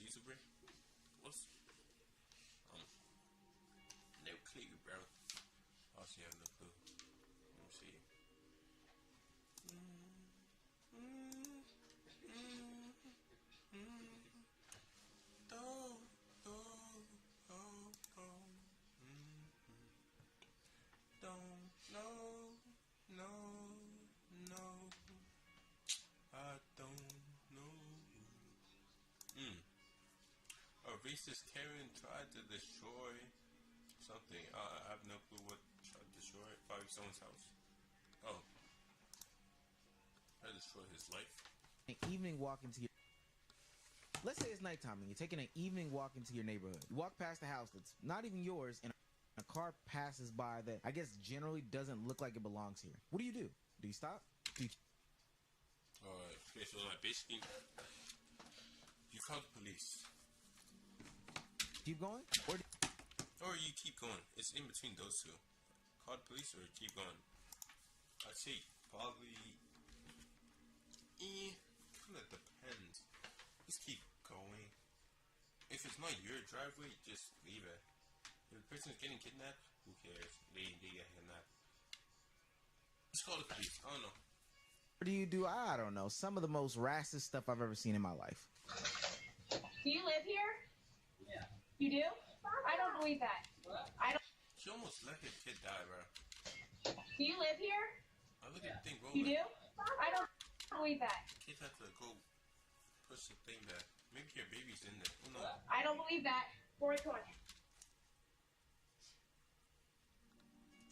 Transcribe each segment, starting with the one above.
YouTuber? What's no clue, bro. Also, you have no clue. Let me see. No, I don't know. A racist Karen tried to destroy something. I have no clue what tried to destroy it. Probably someone's house. Oh. Tried to destroy his life. An evening walk into your... Let's say it's nighttime and you're taking an evening walk into your neighborhood. You walk past a house that's not even yours and a car passes by that I guess generally doesn't look like it belongs here. What do? Do you stop? Do you... Okay, so like basically, you call the police. Keep going? Or you keep going. It's in between those two. Call the police or keep going. I'd say probably... kind of depends. Just keep going. If it's not your driveway, just leave it. If the person's getting kidnapped, who cares? They get kidnapped. Just call the police. I don't know. What do you do? I don't know. Some of the most racist stuff I've ever seen in my life. Do you live here? Yeah. You do? I don't believe that. What? I don't. She almost let her kid die, bro. Do you live here? I look at the thing rolling. You do? I don't believe that. Kids have to go push the thing back. Maybe your baby's in there. Who knows? I don't believe that. For it,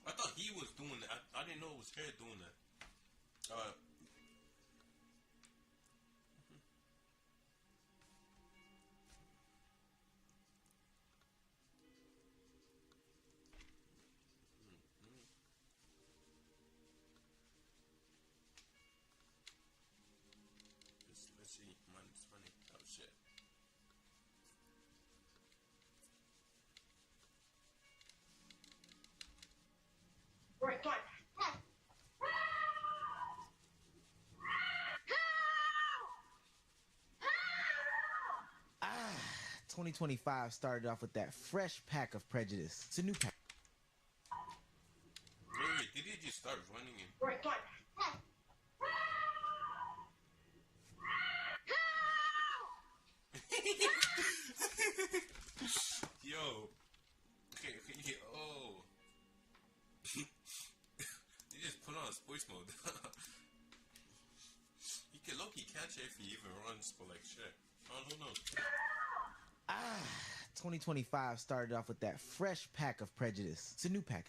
I thought he was doing that. I didn't know it was her doing that. Let's see. Money's money. Oh shit. Right, come on. 2025 started off with that fresh pack of prejudice. It's a new pack. Wait, did he just start running in? Right, come on. Yo. Okay, oh. You just put on sports mode. You can low-key catch it if he even runs for like shit. Who knows? 2025 started off with that fresh pack of prejudice. It's a new pack.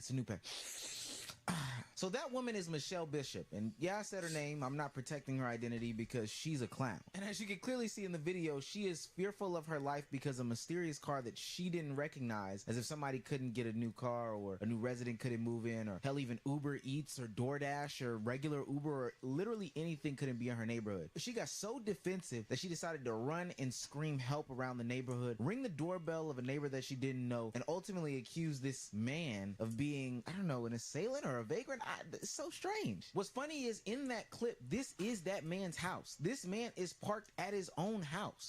So that woman is Michelle Bishop, and yeah, I said her name. I'm not protecting her identity because she's a clown. And as you can clearly see in the video, she is fearful of her life because a mysterious car that she didn't recognize, as if somebody couldn't get a new car or a new resident couldn't move in, or hell, even Uber Eats or DoorDash or regular Uber or literally anything couldn't be in her neighborhood. But she got so defensive that she decided to run and scream help around the neighborhood, ring the doorbell of a neighbor that she didn't know, and ultimately accuse this man of being, I don't know, an assailant or a vagrant. It's so strange. What's funny is in that clip, this is that man's house. This man is parked at his own house.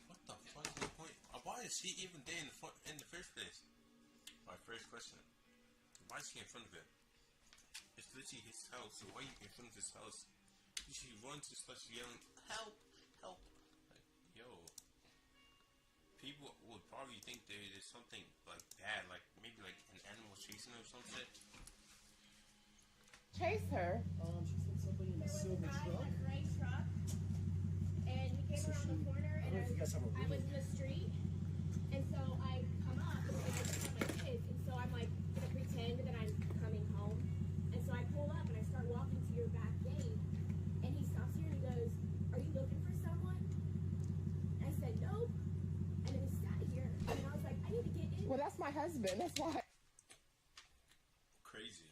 What the fuck is the point? Why is he even there in the first place? My first question. Why is he in front of it? It's literally his house, so why are you in front of his house? He runs and starts yelling, help, help. Like, yo. People would probably think there's something like that, like maybe like an animal chasing her or some shit. Chase her. She said somebody in a silver truck. A gray truck, and he came around the corner, and I was in the street, and so I come up, and I just my kids, and so I'm like gonna pretend that I'm coming home, and so I pull up and I start walking to your back gate, and he stops here and he goes, "Are you looking for someone?" And I said, "Nope." And then he sat here, and I was like, I need to get in. Well, that's my husband. That's why. Crazy.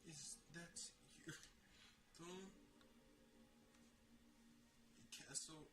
Is that your throne? Castle?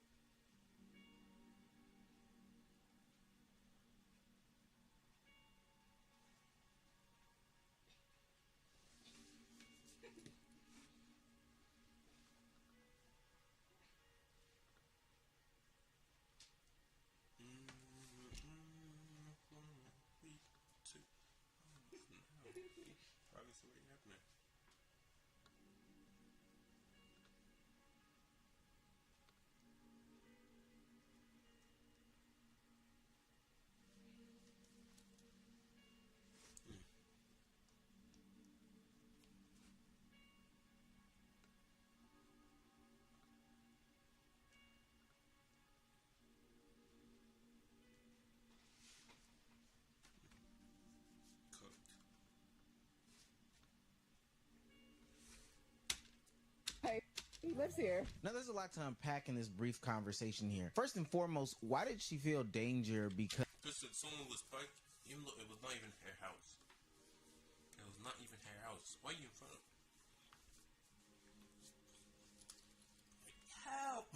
he lives here. Now, there's a lot to unpack in this brief conversation here. First and foremost, why did she feel danger? Because someone was parked, even though it was not even her house. It was not even her house. Why are you in front of? Help!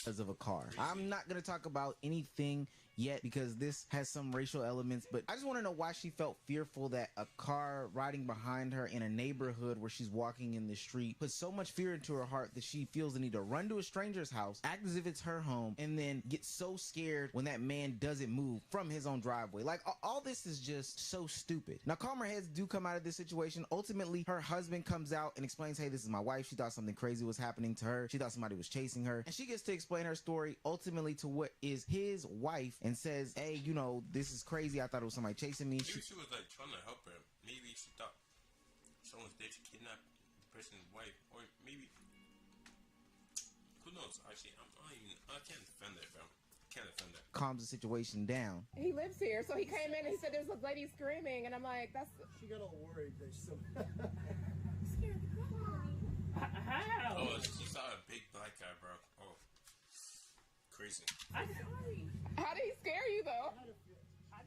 of a car. I'm not going to talk about anything yet because this has some racial elements, but I just want to know why she felt fearful that a car riding behind her in a neighborhood where she's walking in the street put so much fear into her heart that she feels the need to run to a stranger's house, act as if it's her home, and then get so scared when that man doesn't move from his own driveway. Like, all this is just so stupid. Now, calmer heads do come out of this situation. Ultimately, her husband comes out and explains, hey, this is my wife. She thought something crazy was happening to her. She thought somebody was chasing her. And she gets to explain her story ultimately to what is his wife and says, hey, you know, this is crazy. I thought it was somebody chasing me. Maybe she was like trying to help her. Maybe she thought someone's there to kidnap the person's wife. Or maybe, who knows? Actually, I can't defend that, bro. I can't defend that. Calms the situation down. He lives here, so he came in and he said there's a lady screaming, and I'm like, that's... She got all worried that some. Scared the crap out of me. How? Oh, she saw a big black guy, bro. Oh, crazy. I Sorry. How did he scare you, though?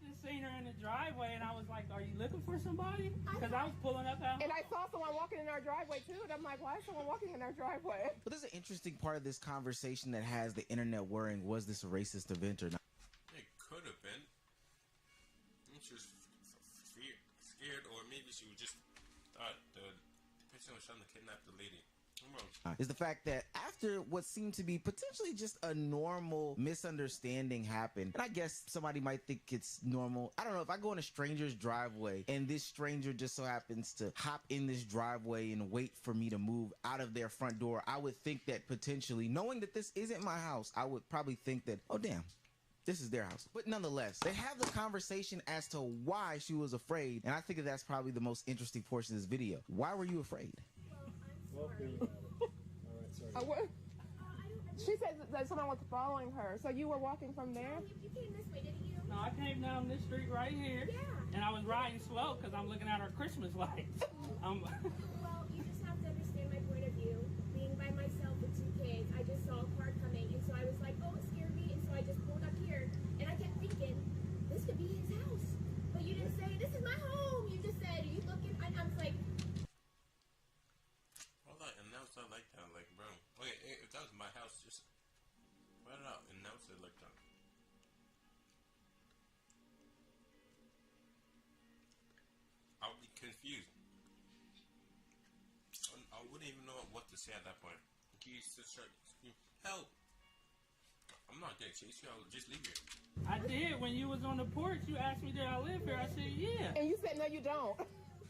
just seen her in the driveway, and I was like, are you looking for somebody? Because I was pulling up out. And I saw someone walking in our driveway, too, and I'm like, why is someone walking in our driveway? But there's an interesting part of this conversation that has the internet worrying, was this a racist event or not? It could have been. She was scared, or maybe she was just thought the person was trying to kidnap the lady. Is the fact that after what seemed to be potentially just a normal misunderstanding happened, and I guess somebody might think it's normal. I don't know, if I go in a stranger's driveway and this stranger just so happens to hop in this driveway and wait for me to move out of their front door, I would think that potentially, knowing that this isn't my house, I would probably think that, oh damn, this is their house. But nonetheless, they have the conversation as to why she was afraid, and I think that that's probably the most interesting portion of this video. Why were you afraid? Well, I'm sorry. All right, sorry. What? I don't. She said that someone was following her, so you were walking from there? You came this way, didn't you? No, I came down this street right here. Yeah. And I was riding slow because I'm looking at our Christmas lights. Well, you just have to understand my point of view. Being by myself with two kids, I just saw a car coming, and so I was like, oh, it scared me, and so I just pulled up here, and I kept thinking, this could be his house. But you didn't say, this is my home. You just said, you looking, and I was like, I like that, like, bro. Okay, if that was my house, just write it out and announce it like that. I would be confused. I wouldn't even know what to say at that point. You used to start screaming, help! I'm not gonna chase you. I'll just leave you. I did. When you was on the porch, you asked me, did I live here? I said, yeah. And you said, no, you don't.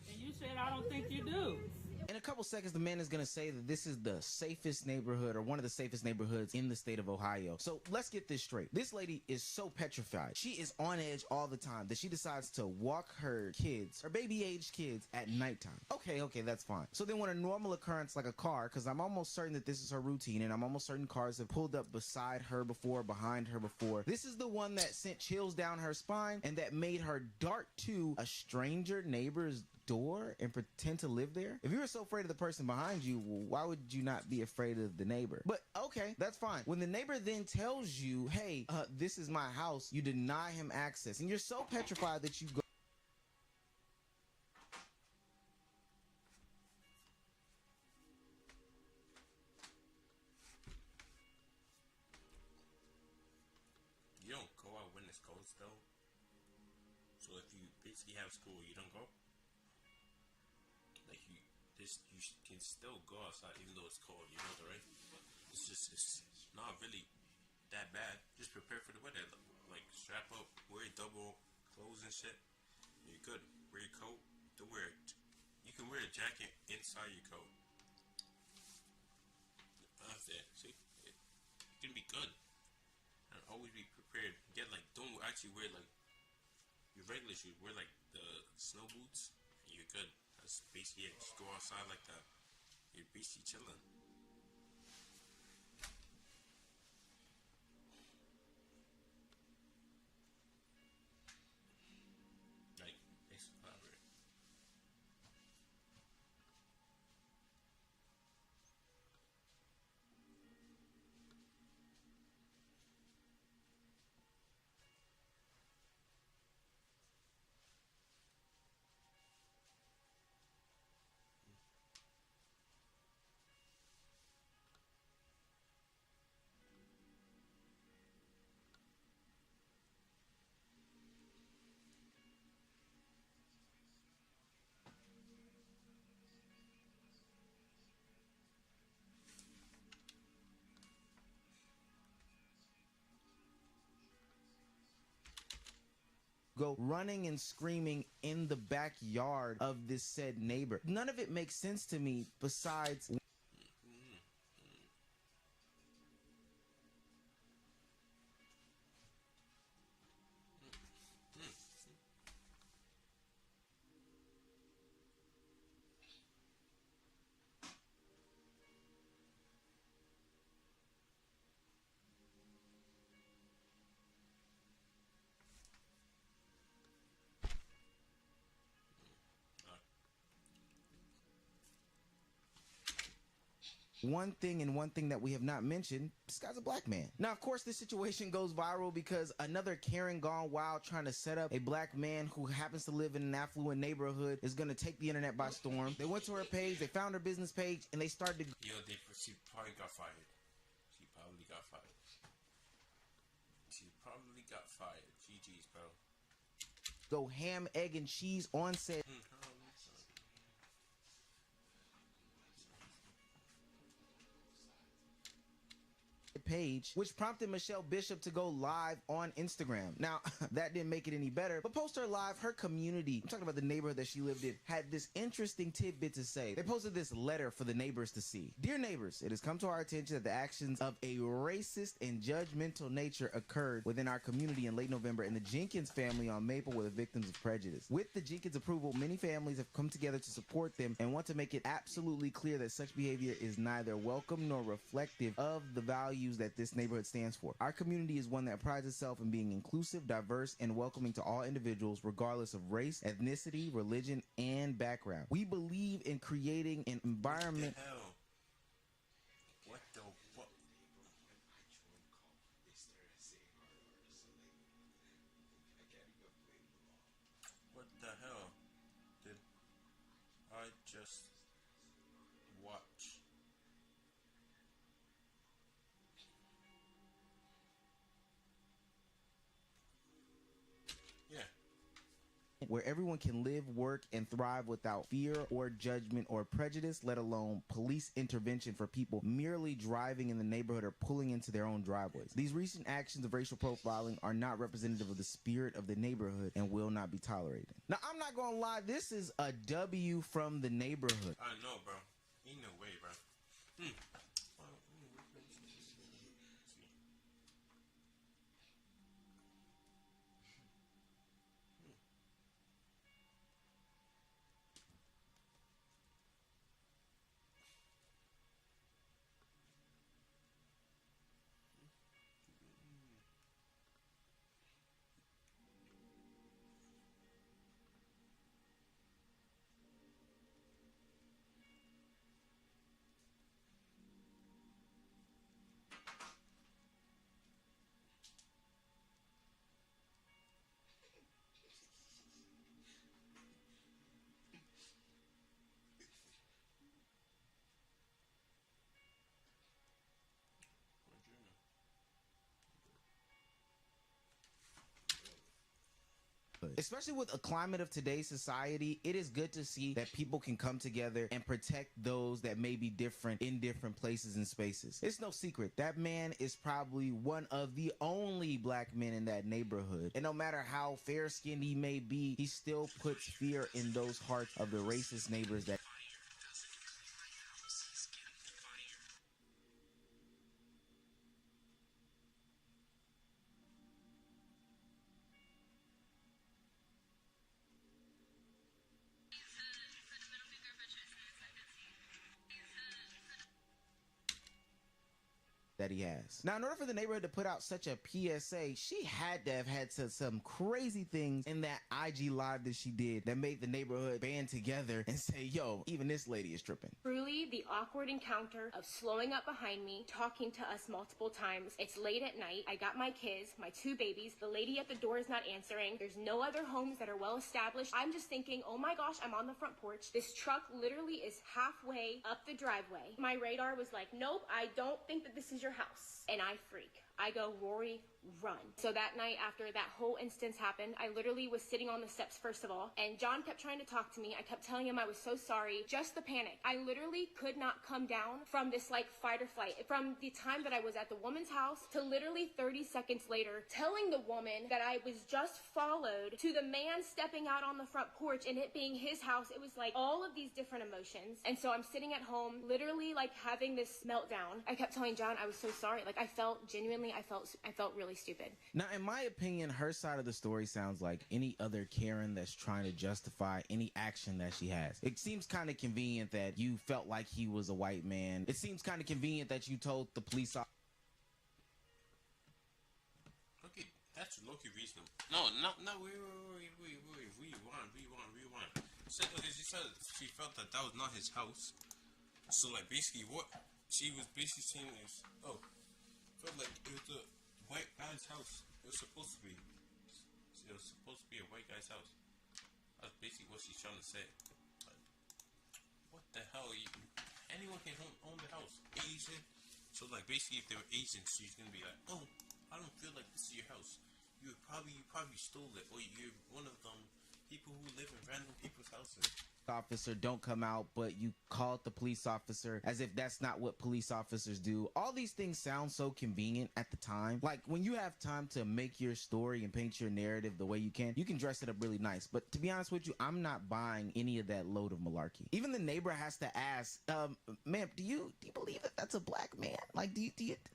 And you said, I don't think you do. In a couple seconds, the man is going to say that this is the safest neighborhood or one of the safest neighborhoods in the state of Ohio. So let's get this straight. This lady is so petrified. She is on edge all the time that she decides to walk her kids, her baby-aged kids, at nighttime. Okay, that's fine. So then when a normal occurrence like a car, because I'm almost certain that this is her routine, and I'm almost certain cars have pulled up beside her before, behind her before. This is the one that sent chills down her spine and that made her dart to a stranger neighbor's door and pretend to live there. If you were so afraid of the person behind you, why would you not be afraid of the neighbor? But okay, that's fine. When the neighbor then tells you, hey, this is my house, you deny him access, and you're so petrified that you go. You don't go out when it's cold still. So if you basically have school, you don't go. Like you can still go outside even though it's cold. You know that, right? It's not really that bad. Just prepare for the weather. Like strap up, wear double clothes and shit. You're good. Wear your coat. You can wear a jacket inside your coat. That's it. See, it's gonna be good. And always be prepared. Don't actually wear like your regular shoes. Wear like the snow boots. And you're good. That's basically it. Just go outside like that. You're basically chilling. Like, it's elaborate. go running and screaming in the backyard of this said neighbor. None of it makes sense to me besides one thing that we have not mentioned, this guy's a black man. Now, of course, this situation goes viral because another Karen gone wild trying to set up a black man who happens to live in an affluent neighborhood is going to take the internet by storm. They went to her page, they found her business page, and they started to... She probably got fired. She probably got fired. She probably got fired. GG's, bro. Go ham, egg, and cheese on said... page, which prompted Michelle Bishop to go live on Instagram. Now, that didn't make it any better, but post her live, her community, I'm talking about the neighborhood that she lived in, had this interesting tidbit to say. They posted this letter for the neighbors to see. Dear neighbors, it has come to our attention that the actions of a racist and judgmental nature occurred within our community in late November, and the Jenkins family on Maple were the victims of prejudice. With the Jenkins approval, many families have come together to support them and want to make it absolutely clear that such behavior is neither welcome nor reflective of the values that this neighborhood stands for. Our community is one that prides itself in being inclusive, diverse, and welcoming to all individuals regardless of race, ethnicity, religion, and background. We believe in creating an environment... What the fuck? What the hell did I just watch? Where everyone can live, work, and thrive without fear or judgment or prejudice, let alone police intervention for people merely driving in the neighborhood or pulling into their own driveways. These recent actions of racial profiling are not representative of the spirit of the neighborhood and will not be tolerated. Now, I'm not gonna lie, this is a W from the neighborhood. I know, bro. Ain't no way, bro. Especially with a climate of today's society, it is good to see that people can come together and protect those that may be different in different places and spaces. It's no secret, that man is probably one of the only black men in that neighborhood. And no matter how fair-skinned he may be, he still puts fear in those hearts of the racist neighbors that he has. Now, in order for the neighborhood to put out such a PSA, she had to have had some crazy things in that IG live that she did that made the neighborhood band together and say, yo, even this lady is tripping. Truly the awkward encounter of slowing up behind me, talking to us multiple times. It's late at night. I got my kids, my 2 babies. The lady at the door is not answering. There's no other homes that are well established. I'm just thinking, oh my gosh, I'm on the front porch. This truck literally is halfway up the driveway. My radar was like, nope, I don't think that this is your house. And I freak. I go, Rory, run. So that night after that whole instance happened, I literally was sitting on the steps first of all, and John kept trying to talk to me. I kept telling him I was so sorry. Just the panic. I literally could not come down from this like fight or flight. From the time that I was at the woman's house to literally 30 seconds later telling the woman that I was just followed to the man stepping out on the front porch and it being his house. It was like all of these different emotions. And so I'm sitting at home literally like having this meltdown. I kept telling John I was so sorry. Like I felt genuinely, I felt really stupid. Now, in my opinion, her side of the story sounds like any other Karen that's trying to justify any action that she has. It seems kind of convenient that you felt like he was a white man. It seems kind of convenient that you told the police officer. Okay, that's low-key reasonable. No, wait, rewind. She said she felt that was not his house. So, like, basically what she was basically saying is, felt like it was a white guy's house. It was supposed to be. It was supposed to be a white guy's house. That's basically what she's trying to say. Like, what the hell? Anyone can own the house. Asian. So like basically, if they were Asian, she's gonna be like, oh, I don't feel like this is your house. You probably stole it, or you're one of them people who live in random people's houses. Officer, don't come out, but you called the police officer as if that's not what police officers do. All these things sound so convenient at the time. Like when you have time to make your story and paint your narrative the way you can dress it up really nice. But to be honest with you, I'm not buying any of that load of malarkey. Even the neighbor has to ask, ma'am, do you believe that that's a black man? Like, do you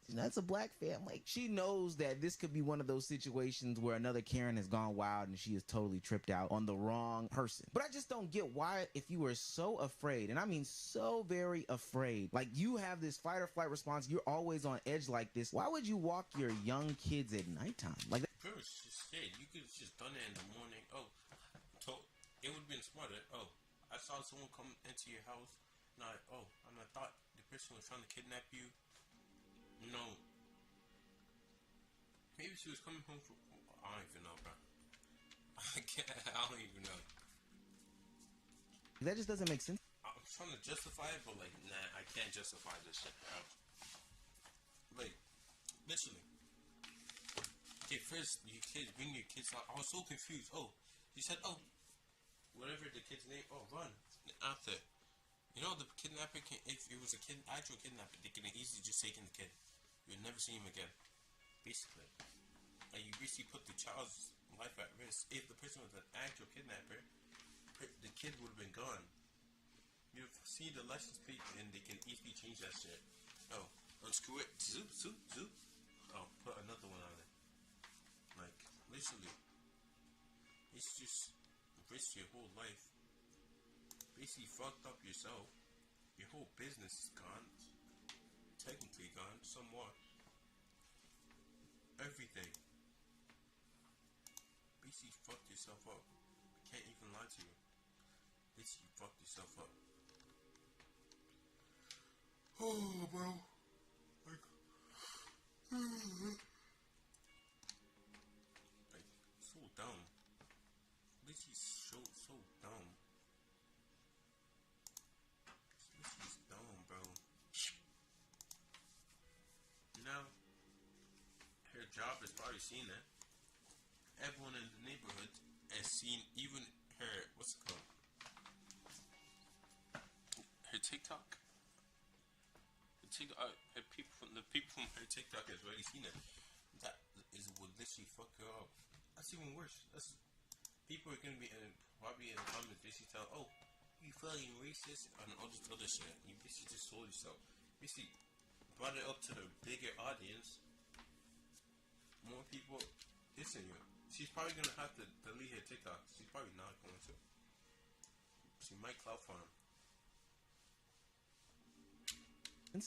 that's a black family? She knows that this could be one of those situations where another Karen has gone wild and she is totally tripped out on the wrong person. But I just don't get why, if you were so afraid, and I mean so very afraid, like you have this fight or flight response, you're always on edge like this, why would you walk your young kids at nighttime? Like that? Bro, she's scared. You could have just done it in the morning. It would have been smarter. I saw someone come into your house, and I thought the person was trying to kidnap you. No. Maybe she was coming home from, I don't even know, bro. I don't even know. That just doesn't make sense. I'm trying to justify it, but like, nah, I can't justify this shit, bro. Like, literally. Okay, first, bring your kids out. I was so confused. He said, whatever the kid's name, run. After, the kidnapper if it was actual kidnapper, they can easily just take in the kid. You'll never see him again. Basically. And you basically put the child's life at risk. If the person was an actual kidnapper, the kid would have been gone. You see the license plate and they can easily change that shit. Unscrew it. Zoop. Put another one on it. Like, literally. It's just risk your whole life. Basically fucked up yourself. Your whole business is gone. Technically gone. Somewhat. Everything. Basically fucked yourself up. Can't even lie to you. Basically fucked yourself up. Oh, bro. Like, so dumb. Literally so dumb. Literally dumb, bro. Now, her job is probably seen it. Everyone in the neighborhood has seen, even her, what's it called? Her TikTok. The people from her TikTok has already seen it. That would literally fuck her up. That's even worse. People are gonna be probably in the comments basically tell, you fucking racist and all this other shit. You basically just sold yourself. Basically brought it up to the bigger audience. More people listen to you. She's probably gonna have to delete her TikTok. She's probably not going to. She might clout farm.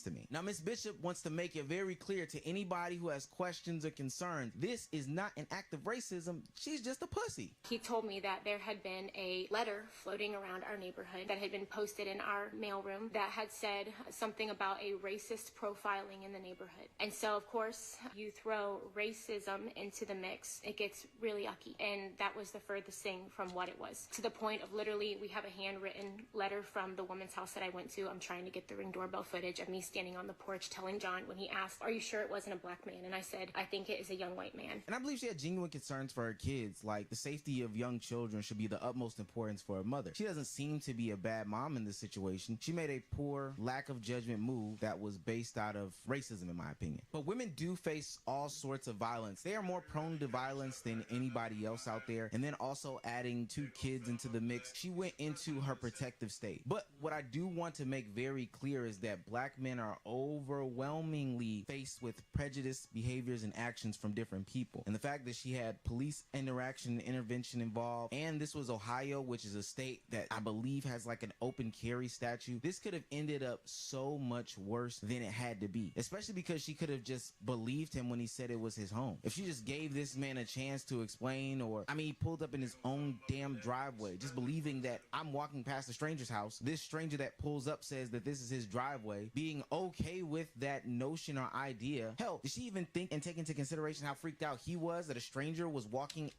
To me. Now, Miss Bishop wants to make it very clear to anybody who has questions or concerns, this is not an act of racism. She's just a pussy. He told me that there had been a letter floating around our neighborhood that had been posted in our mailroom that had said something about a racist profiling in the neighborhood. And so, of course, you throw racism into the mix, it gets really yucky. And that was the furthest thing from what it was. To the point of literally, we have a handwritten letter from the woman's house that I went to. I'm trying to get the Ring doorbell footage of me me standing on the porch telling John when he asked, "Are you sure it wasn't a black man?" And I said, "I think it is a young white man." And I believe she had genuine concerns for her kids. Like, the safety of young children should be the utmost importance for a mother. She doesn't seem to be a bad mom in this situation. She made a poor, lack of judgment move that was based out of racism, in my opinion. But women do face all sorts of violence. They are more prone to violence than anybody else out there. And then also adding 2 kids into the mix, she went into her protective state. But what I do want to make very clear is that black men are overwhelmingly faced with prejudice, behaviors, and actions from different people. And the fact that she had police interaction and intervention involved, and this was Ohio, which is a state that I believe has like an open carry statute, this could have ended up so much worse than it had to be, especially because she could have just believed him when he said it was his home. If she just gave this man a chance to explain, or I mean, he pulled up in his own damn driveway, just believing that I'm walking past a stranger's house, this stranger that pulls up says that this is his driveway, being okay with that notion or idea. Hell, did she even think and take into consideration how freaked out he was that a stranger was walking?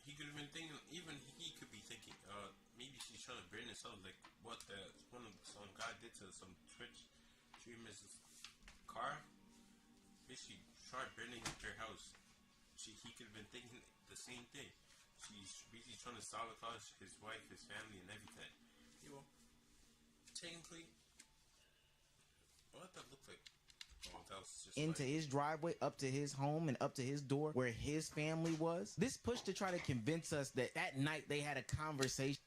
He could have been thinking, even he could be thinking, maybe she's trying to burn herself, like what some guy did to some Twitch streamer's car. Basically, tried burning her house. He could have been thinking the same thing. She's basically trying to sabotage his wife, his family, and everything. You know, technically, what that look like? Oh, that was just into his driveway, up to his home, and up to his door where his family was. This push to try to convince us that that night they had a conversation.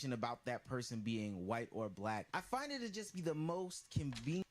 About that person being white or black. I find it to just be the most convenient.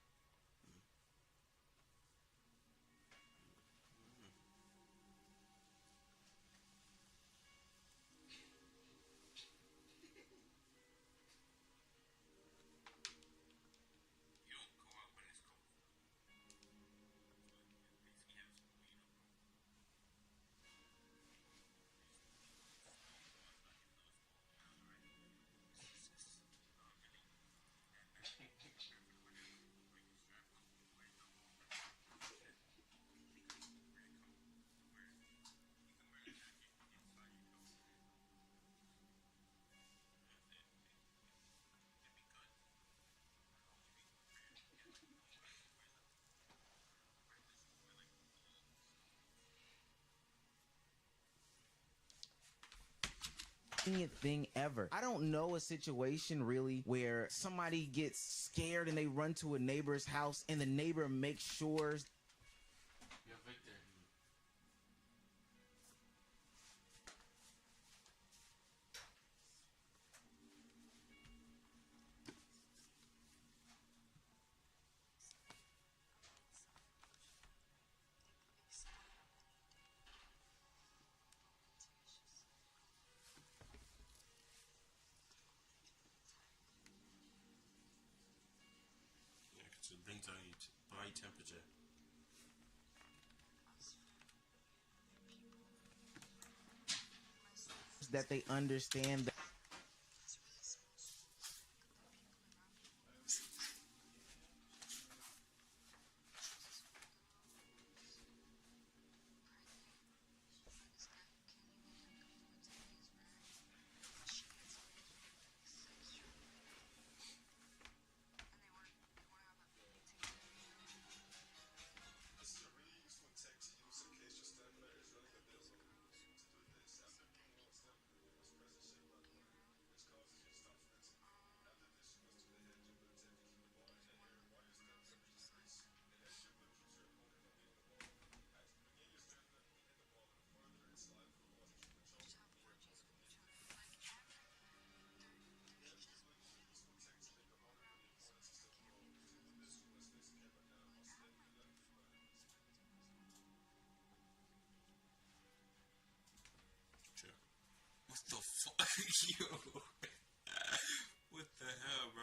Thing ever. I don't know a situation really where somebody gets scared and they run to a neighbor's house and the neighbor makes sure. It brings down your body temperature. That they understand that What the fuck? Yo. What the hell, bro?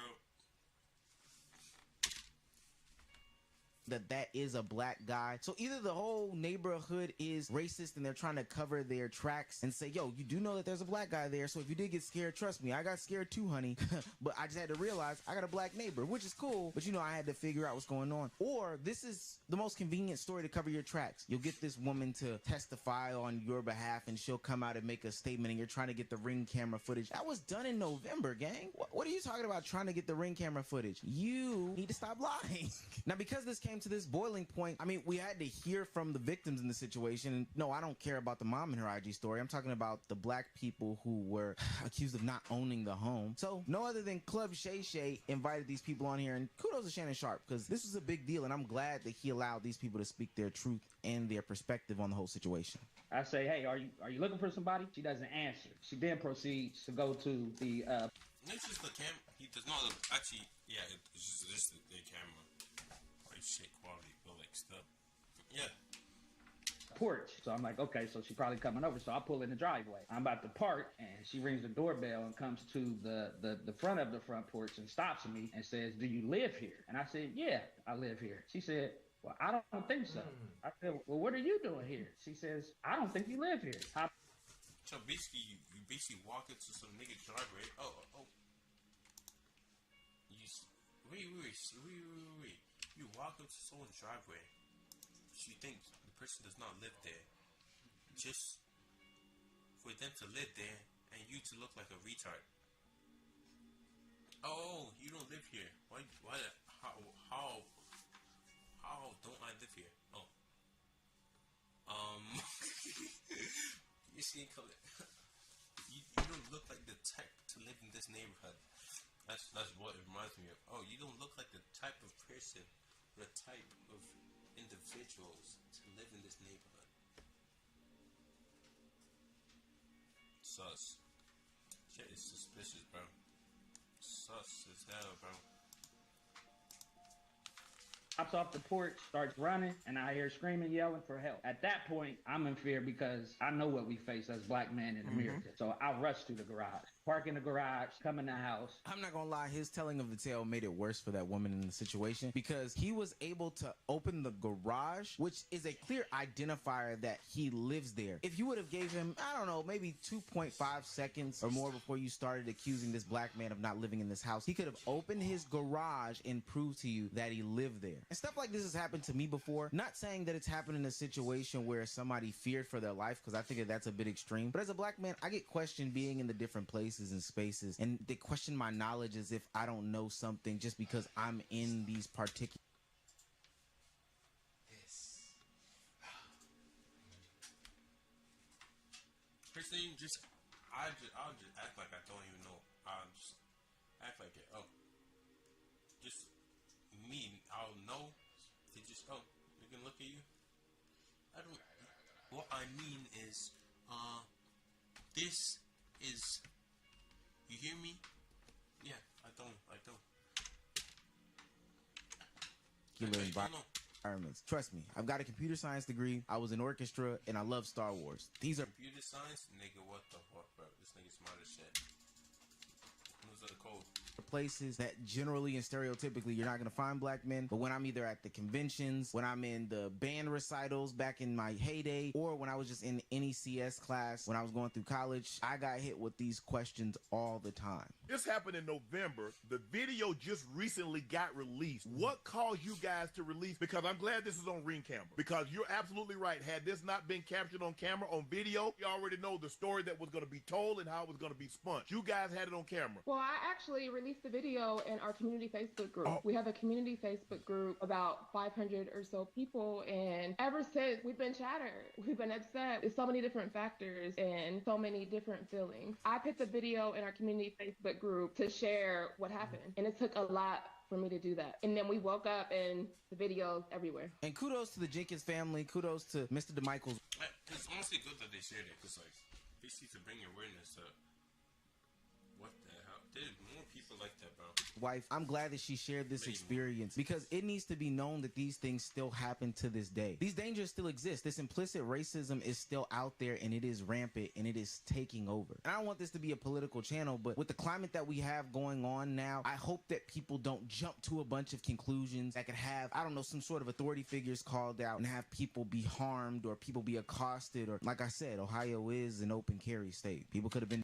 that is a black guy. So either the whole neighborhood is racist and they're trying to cover their tracks and say, yo, you do know that there's a black guy there, so if you did get scared, trust me, I got scared too, honey. But I just had to realize I got a black neighbor, which is cool, but you know, I had to figure out what's going on. Or this is the most convenient story to cover your tracks. You'll get this woman to testify on your behalf and she'll come out and make a statement and you're trying to get the Ring camera footage. That was done in November, gang. What are you talking about trying to get the Ring camera footage? You need to stop lying. Now, because this came to this boiling point, I mean, we had to hear from the victims in the situation. And no, I don't care about the mom in her IG story. I'm talking about the black people who were accused of not owning the home. So no other than Club Shay Shay invited these people on here, and kudos to Shannon Sharp, because this was a big deal, and I'm glad that he allowed these people to speak their truth and their perspective on the whole situation. I say, hey, are you looking for somebody? She doesn't answer. She then proceeds to go to the This is the cam. He does not look. Actually, yeah, it's just the camera. Like shit quality, but like stuff. Yeah. porch. So I'm like, okay, so she's probably coming over. So I pull in the driveway. I'm about to park, and she rings the doorbell and comes to the front of the front porch and stops me and says, "Do you live here?" And I said, "Yeah, I live here." She said, "Well, I don't think so." I said, "Well, what are you doing here?" She says, "I don't think you live here." So basically, you basically walk into some nigga's driveway. Oh. Wait. You walk into someone's driveway. She thinks the person does not live there. Just for them to live there and you to look like a retard. Oh, you don't live here. Why, how don't I live here? Oh. You see, you don't look like the type to live in this neighborhood. That's what it reminds me of. Oh, you don't look like the type of person, the type of individuals to live in this neighborhood. Sus. Shit is suspicious, bro. Sus as hell, bro. Hops off the porch, starts running, and I hear screaming, yelling for help. At that point, I'm in fear because I know what we face as black men in America. So I rush to the garage, park in the garage, come in the house. I'm not gonna lie, his telling of the tale made it worse for that woman in the situation because he was able to open the garage, which is a clear identifier that he lives there. If you would have gave him, I don't know, maybe 2.5 seconds or more before you started accusing this black man of not living in this house, he could have opened his garage and proved to you that he lived there. And stuff like this has happened to me before. Not saying that it's happened in a situation where somebody feared for their life, because I think that that's a bit extreme. But as a black man, I get questioned being in the different places and spaces, and they question my knowledge as if I don't know something just because I'm in these particular. First thing, I'll just act like I don't even know. I'll just act like it. Oh, just me. I'll know. They just we can look at you. I don't. What I mean is, this is. You hear me? Yeah, I don't. Environments. Trust me, I've got a computer science degree. I was in orchestra, and I love Star Wars. These are computer science, nigga. What the fuck, bro? This nigga smart as shit. Who's the code? Places that generally and stereotypically you're not going to find black men, but when I'm either at the conventions, when I'm in the band recitals back in my heyday, or when I was just in NECS class when I was going through college, I got hit with these questions all the time. This happened in November. The video just recently got released. What caused you guys to release? Because I'm glad this is on Ring camera, because you're absolutely right. Had this not been captured on camera, on video, you already know the story that was going to be told and how it was going to be spun. You guys had it on camera. Well, I actually released the video in our community Facebook group. We have a community Facebook group, about 500 or so people, and ever since we've been shattered. We've been upset. There's so many different factors and so many different feelings. I put the video in our community Facebook group to share what happened, and it took a lot for me to do that. And then we woke up and the videos everywhere. And kudos to the Jenkins family. Kudos to Mr. DeMichaels. It's honestly good that they shared it, because like they need to bring awareness to what the hell. There's more people like that, bro. wife, I'm glad that she shared this experience because it needs to be known that these things still happen to this day. These dangers still exist. This implicit racism is still out there and it is rampant and it is taking over. And I don't want this to be a political channel, but with the climate that we have going on now, I hope that people don't jump to a bunch of conclusions that could have, I don't know, some sort of authority figures called out and have people be harmed or people be accosted, or like I said, Ohio is an open carry state. People could have been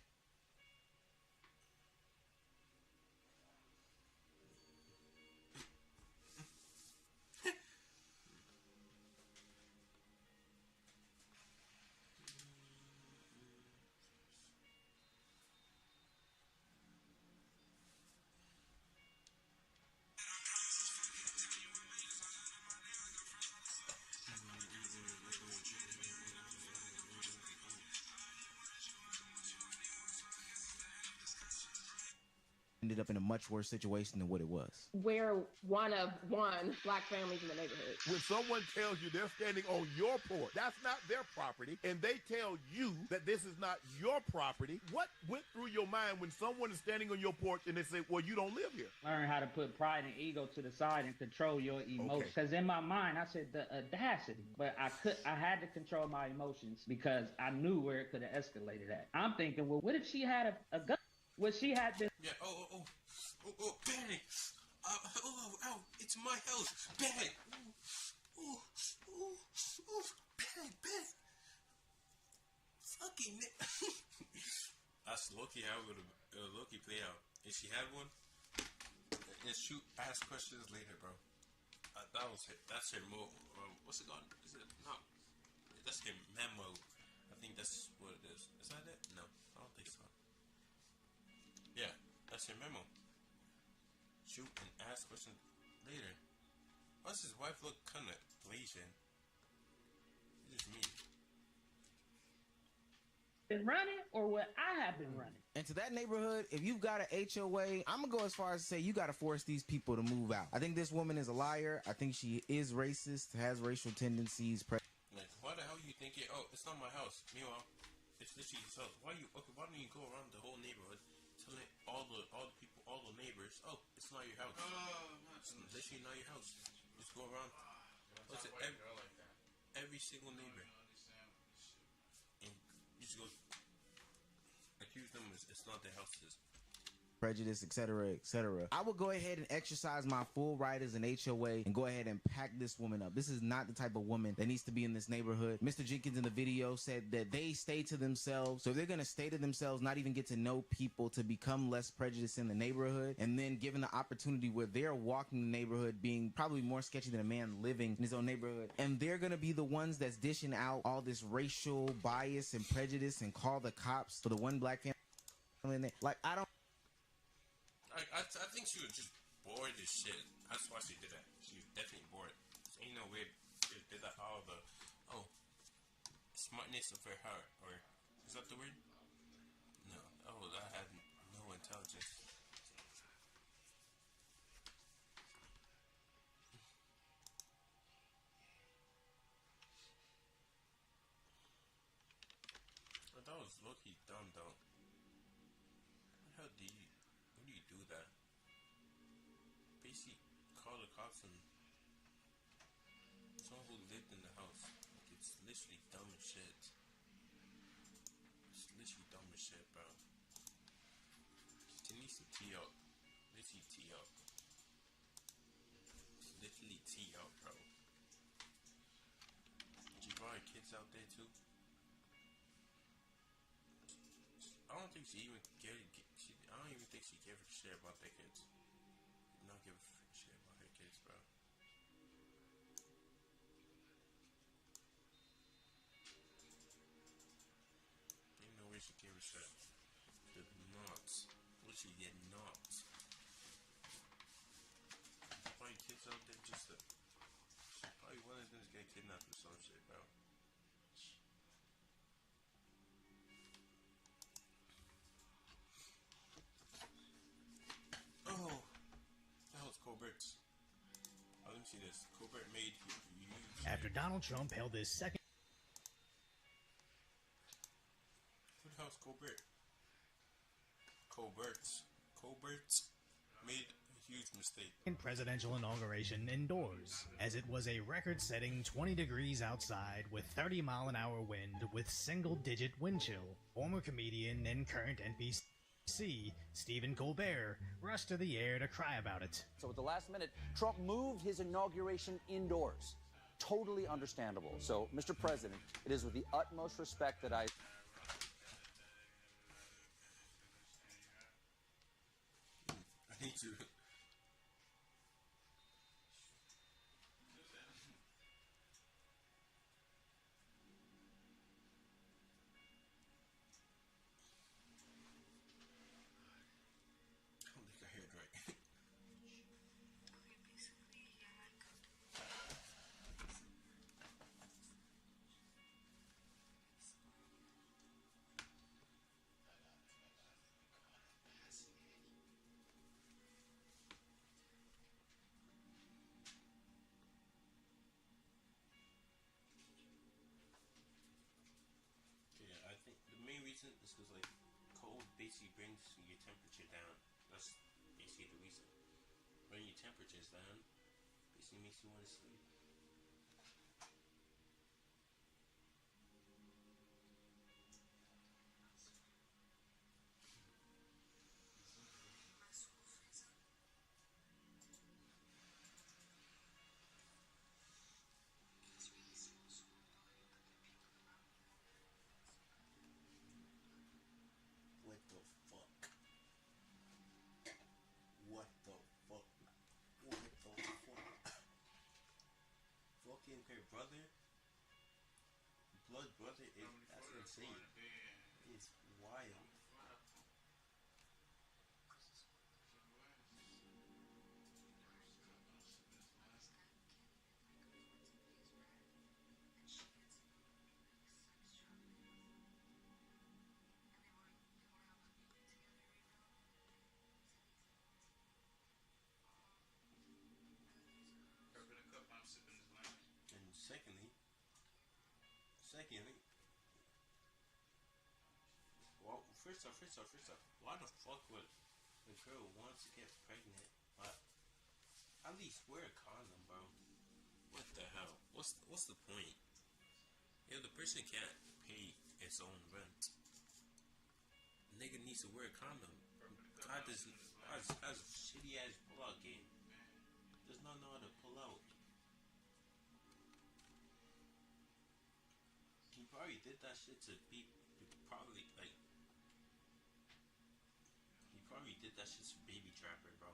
ended up in a much worse situation than what it was. We're one of black families in the neighborhood. When someone tells you they're standing on your porch, that's not their property, and they tell you that this is not your property, what went through your mind when someone is standing on your porch and they say, well, you don't live here? Learn how to put pride and ego to the side and control your emotions. Because in my mind, I said the audacity, but I had to control my emotions because I knew where it could have escalated at. I'm thinking, well, what if she had a gun? What she had this? Yeah. Bang! Ow! It's my house. Bang! Bang! Fucking. That's lucky how it would have lucky play out. If she had one, and shoot, ask questions later, bro. That's her mo. What's it called? Is it no? That's her memo. I think that's what it is. Is that it? No, I don't think so. Yeah, that's your memo. Shoot and ask questions later. Why does his wife look kind of Blasian? It's just me. Been running or what I have been running. And to that neighborhood, if you've got an HOA, I'm gonna go as far as to say you gotta force these people to move out. I think this woman is a liar. I think she is racist, has racial tendencies. Like, why the hell are you thinking, oh, it's not my house? Meanwhile, it's literally his house. Why don't you go around the whole neighborhood telling all the people, all the neighbors, oh, it's not your house. It's literally not your house. Just go around. What's it? Every single neighbor. And you just go accuse them it's not their houses. Prejudice, etc., etc. I would go ahead and exercise my full right as an HOA and go ahead and pack this woman up. This is not the type of woman that needs to be in this neighborhood. Mr. Jenkins in the video said that they stay to themselves. So if they're going to stay to themselves, not even get to know people, to become less prejudiced in the neighborhood, and then given the opportunity where they're walking the neighborhood being probably more sketchy than a man living in his own neighborhood, and they're going to be the ones that's dishing out all this racial bias and prejudice and call the cops for the one black family in there. Like, I think she was just bored as shit. That's why she did that. She was definitely bored. Ain't no way she did that all the smartness of her heart, or is that the word? No. Oh, I had no intelligence. That was low-key dumb though. How do you do that? Basically, call the cops on someone who lived in the house. Like, it's literally dumb as shit. It's literally dumb as shit, bro. She needs to tee up. Literally tee up. It's literally tee up, bro. She brought her kids out there too. I don't think she even I don't even think she gave a shit about their kids. Did not give a shit about her kids, bro. Ain't no way she gave a shit. Did not. Well, she did not. Probably kids out there just to. She probably wanted them to get kidnapped or some shit, bro. Oh, that was Colbert. Oh, let me see this. Colbert made after Donald Trump held his second. Who the hell's Colbert? Colbert made mistake. Presidential inauguration indoors, as it was a record-setting 20 degrees outside with 30-mile-an-hour wind with single-digit wind chill. Former comedian and current NBC Stephen Colbert rushed to the air to cry about it. So at the last minute, Trump moved his inauguration indoors. Totally understandable. So, Mr. President, it is with the utmost respect that I need to. I don't think I heard right. Yeah, I think the main reason is because like cold basically brings your temperature down. That's basically the reason. When your temperature is down, basically makes you want to sleep. What the fuck? What the fuck? What the fuck? Fucking her brother? Blood brother is, that's insane. It's wild. And secondly, well, first off, why the fuck would a girl want to get pregnant, but at least wear a condom, bro? What the hell? What's the point? If the person can't pay its own rent, nigga needs to wear a condom. God has a shitty ass pull-out game. Does not know how to pull out. He probably did that shit to be probably like. He probably did that shit to baby trapper, bro.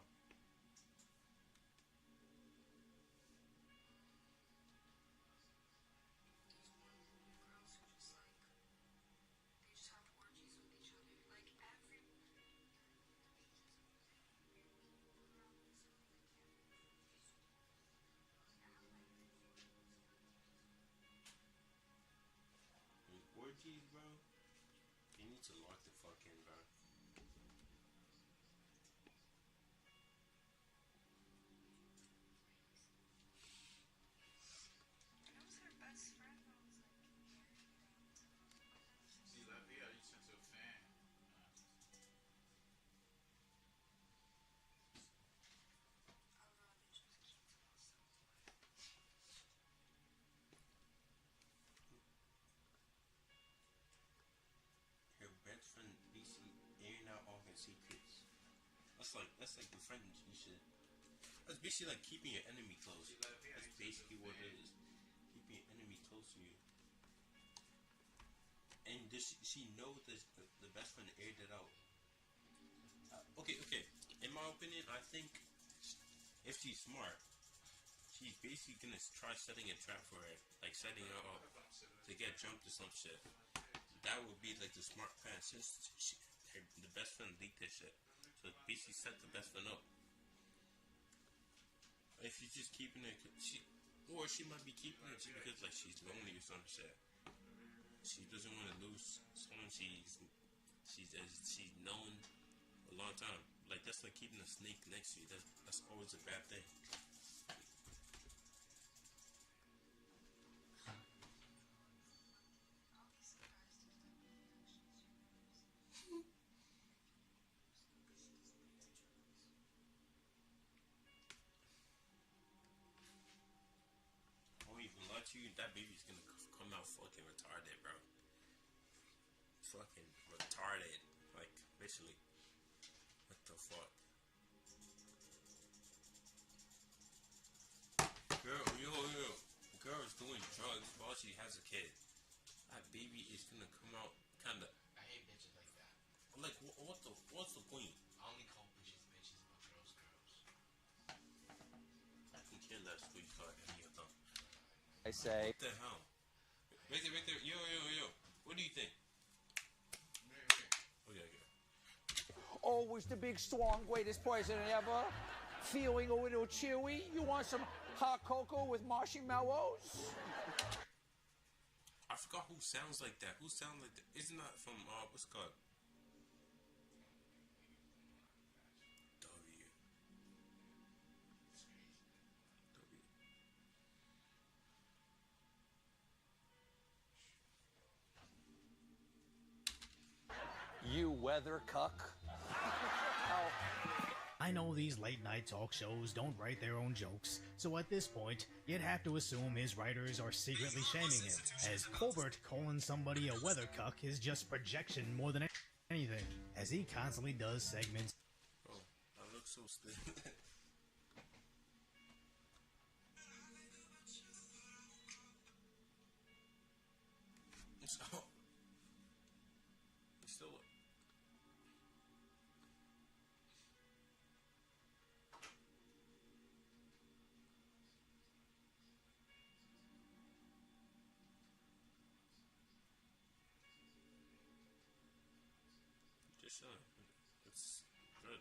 Orgies, bro. They need to lock the fuck in, bro. Her best friend basically airing out all her secrets. That's like the friend you should. That's basically like keeping your enemy close. That's basically what it is. Keeping your enemy close to you. And does she know this, the best friend aired it out? Okay. In my opinion, I think if she's smart, she's basically gonna try setting a trap for her, like setting her up to get jumped or some shit. That would be like the smart plan. Since the best friend leaked this shit, so basically set the best friend up. If she's just keeping it, or she might be keeping it just because like she's lonely or some shit. She doesn't want to lose someone she's known a long time. Like that's like keeping a snake next to you. That's always a bad thing. guarantee you that baby's gonna come out fucking retarded, bro. Fucking retarded, like basically. What the fuck? Girl, girl is doing drugs while she has a kid. That baby is gonna come out kinda. I hate bitches like that. Like, what's the point? I only call bitches bitches, but girls girls. I can kill that sweet fuck any of them. I say. What the hell? Right there. Yo. What do you think? Okay. Always the big, strong, greatest president ever. Feeling a little chewy? You want some hot cocoa with marshmallows? I forgot who sounds like that. Who sounds like that? Isn't that from, what's it called? You weather cuck. I know these late night talk shows don't write their own jokes, so at this point, you'd have to assume his writers are secretly shaming him, as Colbert calling somebody a weather cuck is just projection more than anything, as he constantly does segments. Oh, I look so stupid. It's good.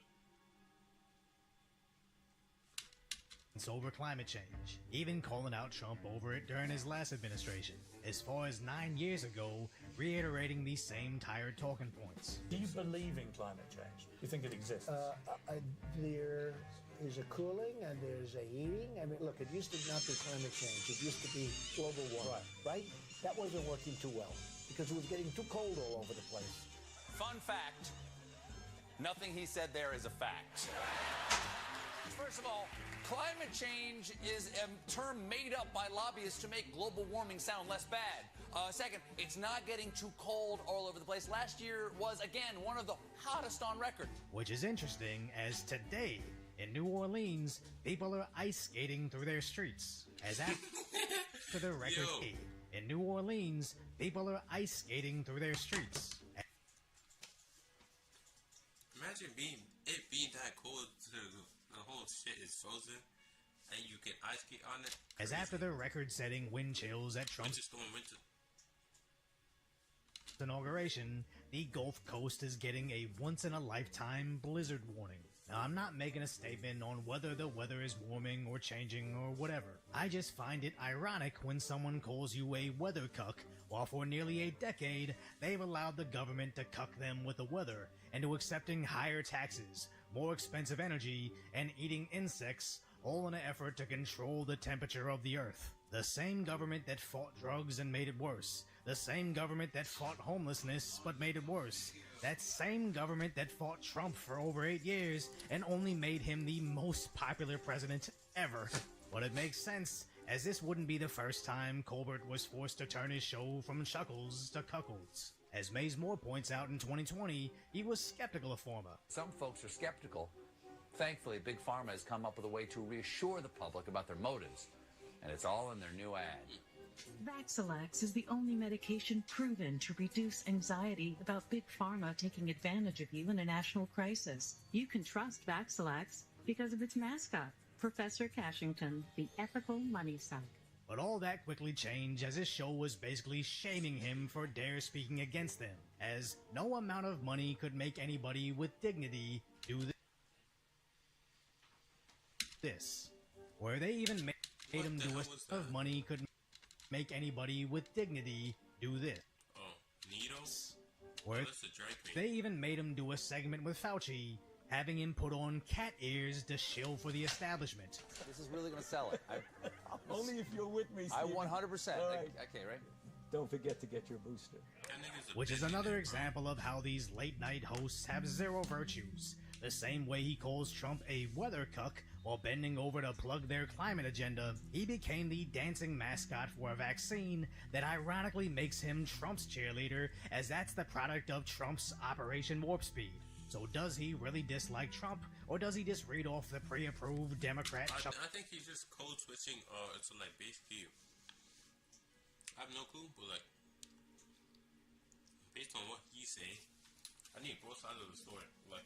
It's over climate change, even calling out Trump over it during his last administration, as far as 9 years ago, reiterating these same tired talking points. Do you believe in climate change? Do you think it exists? There is a cooling and there's a heating. I mean, look, it used to not be climate change. It used to be global warming, right? That wasn't working too well because it was getting too cold all over the place. Fun fact, nothing he said there is a fact. First of all, climate change is a term made up by lobbyists to make global warming sound less bad. Second, it's not getting too cold all over the place. Last year was, again, one of the hottest on record. Which is interesting, as today, in New Orleans, people are ice skating through their streets. As after the record in New Orleans, people are ice skating through their streets. Imagine being that cold to the whole shit is frozen and you can ice skate on it. As after the record-setting wind chills at Trump's inauguration, the Gulf Coast is getting a once-in-a-lifetime blizzard warning. Now, I'm not making a statement on whether the weather is warming or changing or whatever. I just find it ironic when someone calls you a weather cuck, while for nearly a decade, they've allowed the government to cuck them with the weather into accepting higher taxes, more expensive energy, and eating insects, all in an effort to control the temperature of the earth. The same government that fought drugs and made it worse. The same government that fought homelessness but made it worse. That same government that fought Trump for over 8 years and only made him the most popular president ever. But it makes sense, as this wouldn't be the first time Colbert was forced to turn his show from chuckles to cuckolds. As Mays Moore points out in 2020, he was skeptical of pharma. Some folks are skeptical. Thankfully, Big Pharma has come up with a way to reassure the public about their motives, and it's all in their new ad. Vaxilax is the only medication proven to reduce anxiety about Big Pharma taking advantage of you in a national crisis. You can trust Vaxilax because of its mascot, Professor Cashington, the ethical money suck. But all that quickly changed as his show was basically shaming him for dare speaking against them, as no amount of money could make anybody with dignity do this. Where they even made him do a of money could make anybody with dignity do this. Oh, needles? Where they even made him do a segment with Fauci, having him put on cat ears to shill for the establishment. This is really going to sell it. Only if you're with me, Steve. I 100%. All right. Okay, right? Don't forget to get your booster. Which is another example of how these late-night hosts have zero virtues. The same way he calls Trump a weather cuck or bending over to plug their climate agenda, he became the dancing mascot for a vaccine that ironically makes him Trump's cheerleader, as that's the product of Trump's Operation Warp Speed. So does he really dislike Trump, or does he just read off the pre-approved Democrat? I think he's just code switching to like basically, I have no clue, but like based on what he say, I need both sides of the story. Like,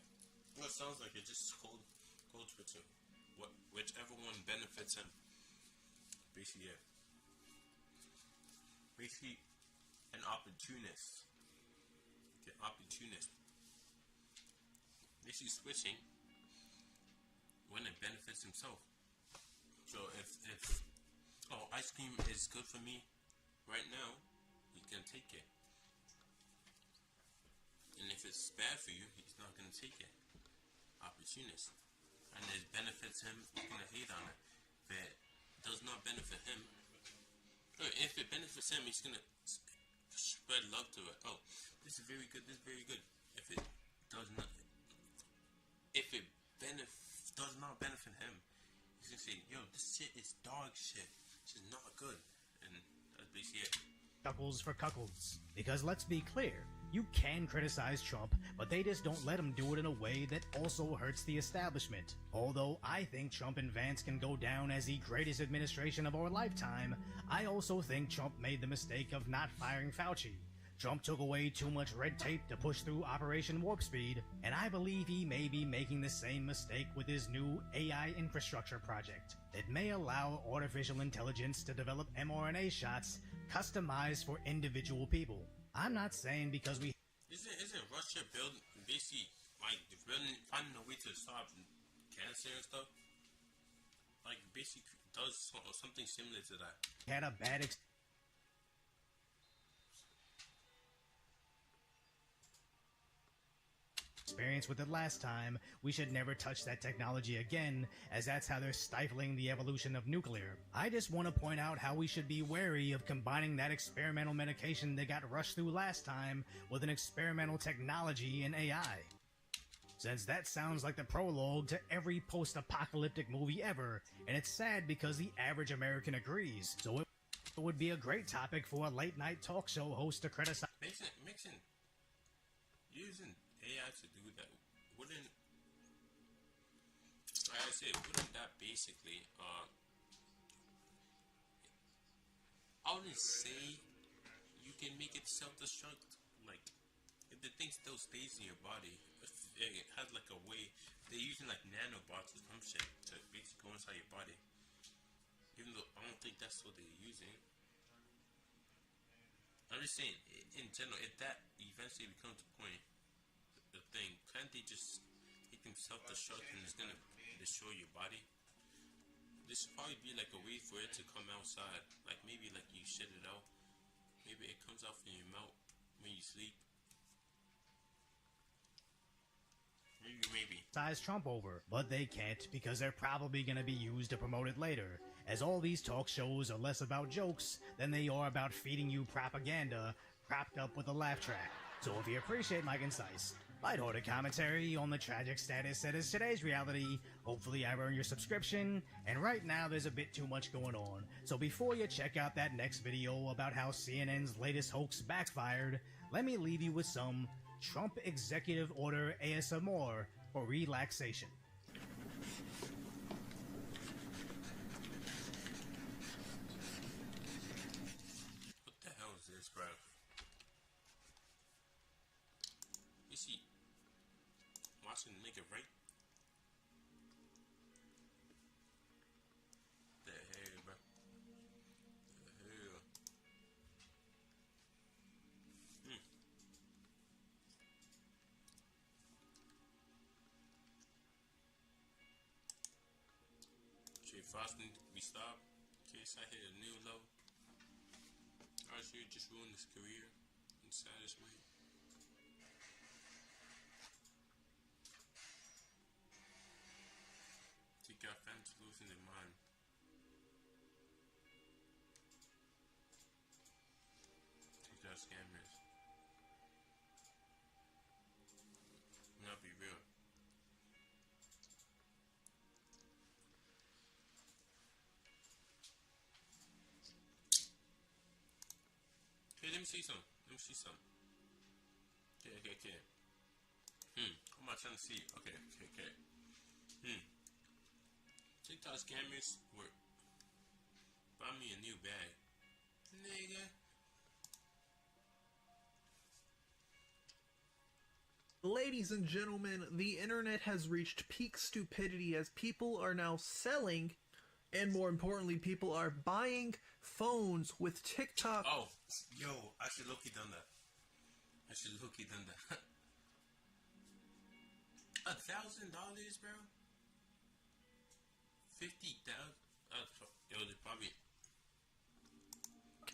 it sounds like it's just code switching. Whichever one benefits him. Basically, yeah. Basically, an opportunist. The opportunist. Basically switching when it benefits himself. So if ice cream is good for me right now, he can take it. And if it's bad for you, he's not gonna take it. Opportunist. And it benefits him, he's gonna hate on it. If it does not benefit him, or if it benefits him, he's gonna spread love to it. Oh, this is very good, this is very good. If it does not benefit him, he's gonna say, yo, this shit is dog shit. This is not good. And that's basically it. Cuckolds for cuckolds. Because let's be clear, you can criticize Trump, but they just don't let him do it in a way that also hurts the establishment. Although I think Trump and Vance can go down as the greatest administration of our lifetime, I also think Trump made the mistake of not firing Fauci. Trump took away too much red tape to push through Operation Warp Speed, and I believe he may be making the same mistake with his new AI infrastructure project. It may allow artificial intelligence to develop mRNA shots customized for individual people. I'm not saying because we... Isn't Russia building, basically, like, finding a way to stop cancer and stuff? Like, basically does something similar to that. Had a bad experience with it last time, we should never touch that technology again, as that's how they're stifling the evolution of nuclear. I just want to point out how we should be wary of combining that experimental medication they got rushed through last time with an experimental technology in AI. Since that sounds like the prologue to every post-apocalyptic movie ever, and it's sad because the average American agrees, so it would be a great topic for a late-night talk show host to criticize. Mixing, using AI to do that, wouldn't that basically, I wouldn't say you can make it self-destruct, like, if the thing still stays in your body, if it has like a way, they're using like nanobots or some shit to basically go inside your body, even though I don't think that's what they're using. I'm just saying, in general, if that eventually becomes a point, the thing, can't they just make them self-destruct and it's gonna destroy your body? This should probably be like a way for it to come outside, like maybe like you shit it out, maybe it comes out from your mouth when you sleep. Maybe. Size Trump over, but they can't because they're probably going to be used to promote it later, as all these talk shows are less about jokes than they are about feeding you propaganda propped up with a laugh track. So if you appreciate my concise, lighthearted commentary on the tragic status that is today's reality, hopefully I've earned your subscription, and right now there's a bit too much going on. So before you check out that next video about how CNN's latest hoax backfired, let me leave you with some Trump Executive Order ASMR for relaxation. What the hell is this, bro? You see, watching make it right. The hell, bro? The hell? Trade Frosting, we stop. Case I hit a new low. Archer just ruined his career in the saddest way. He got fans losing their mind. He got scammers. Not be real. me see some. Let me see some. Okay. What am I trying to see? Okay. TikTok scammers were buy me a new bag. Nigga. Ladies and gentlemen, the internet has reached peak stupidity as people are now selling, and more importantly, people are buying phones with TikTok. Oh, yo, I should look done that. $1,000, bro. 50,000. Yo, they probably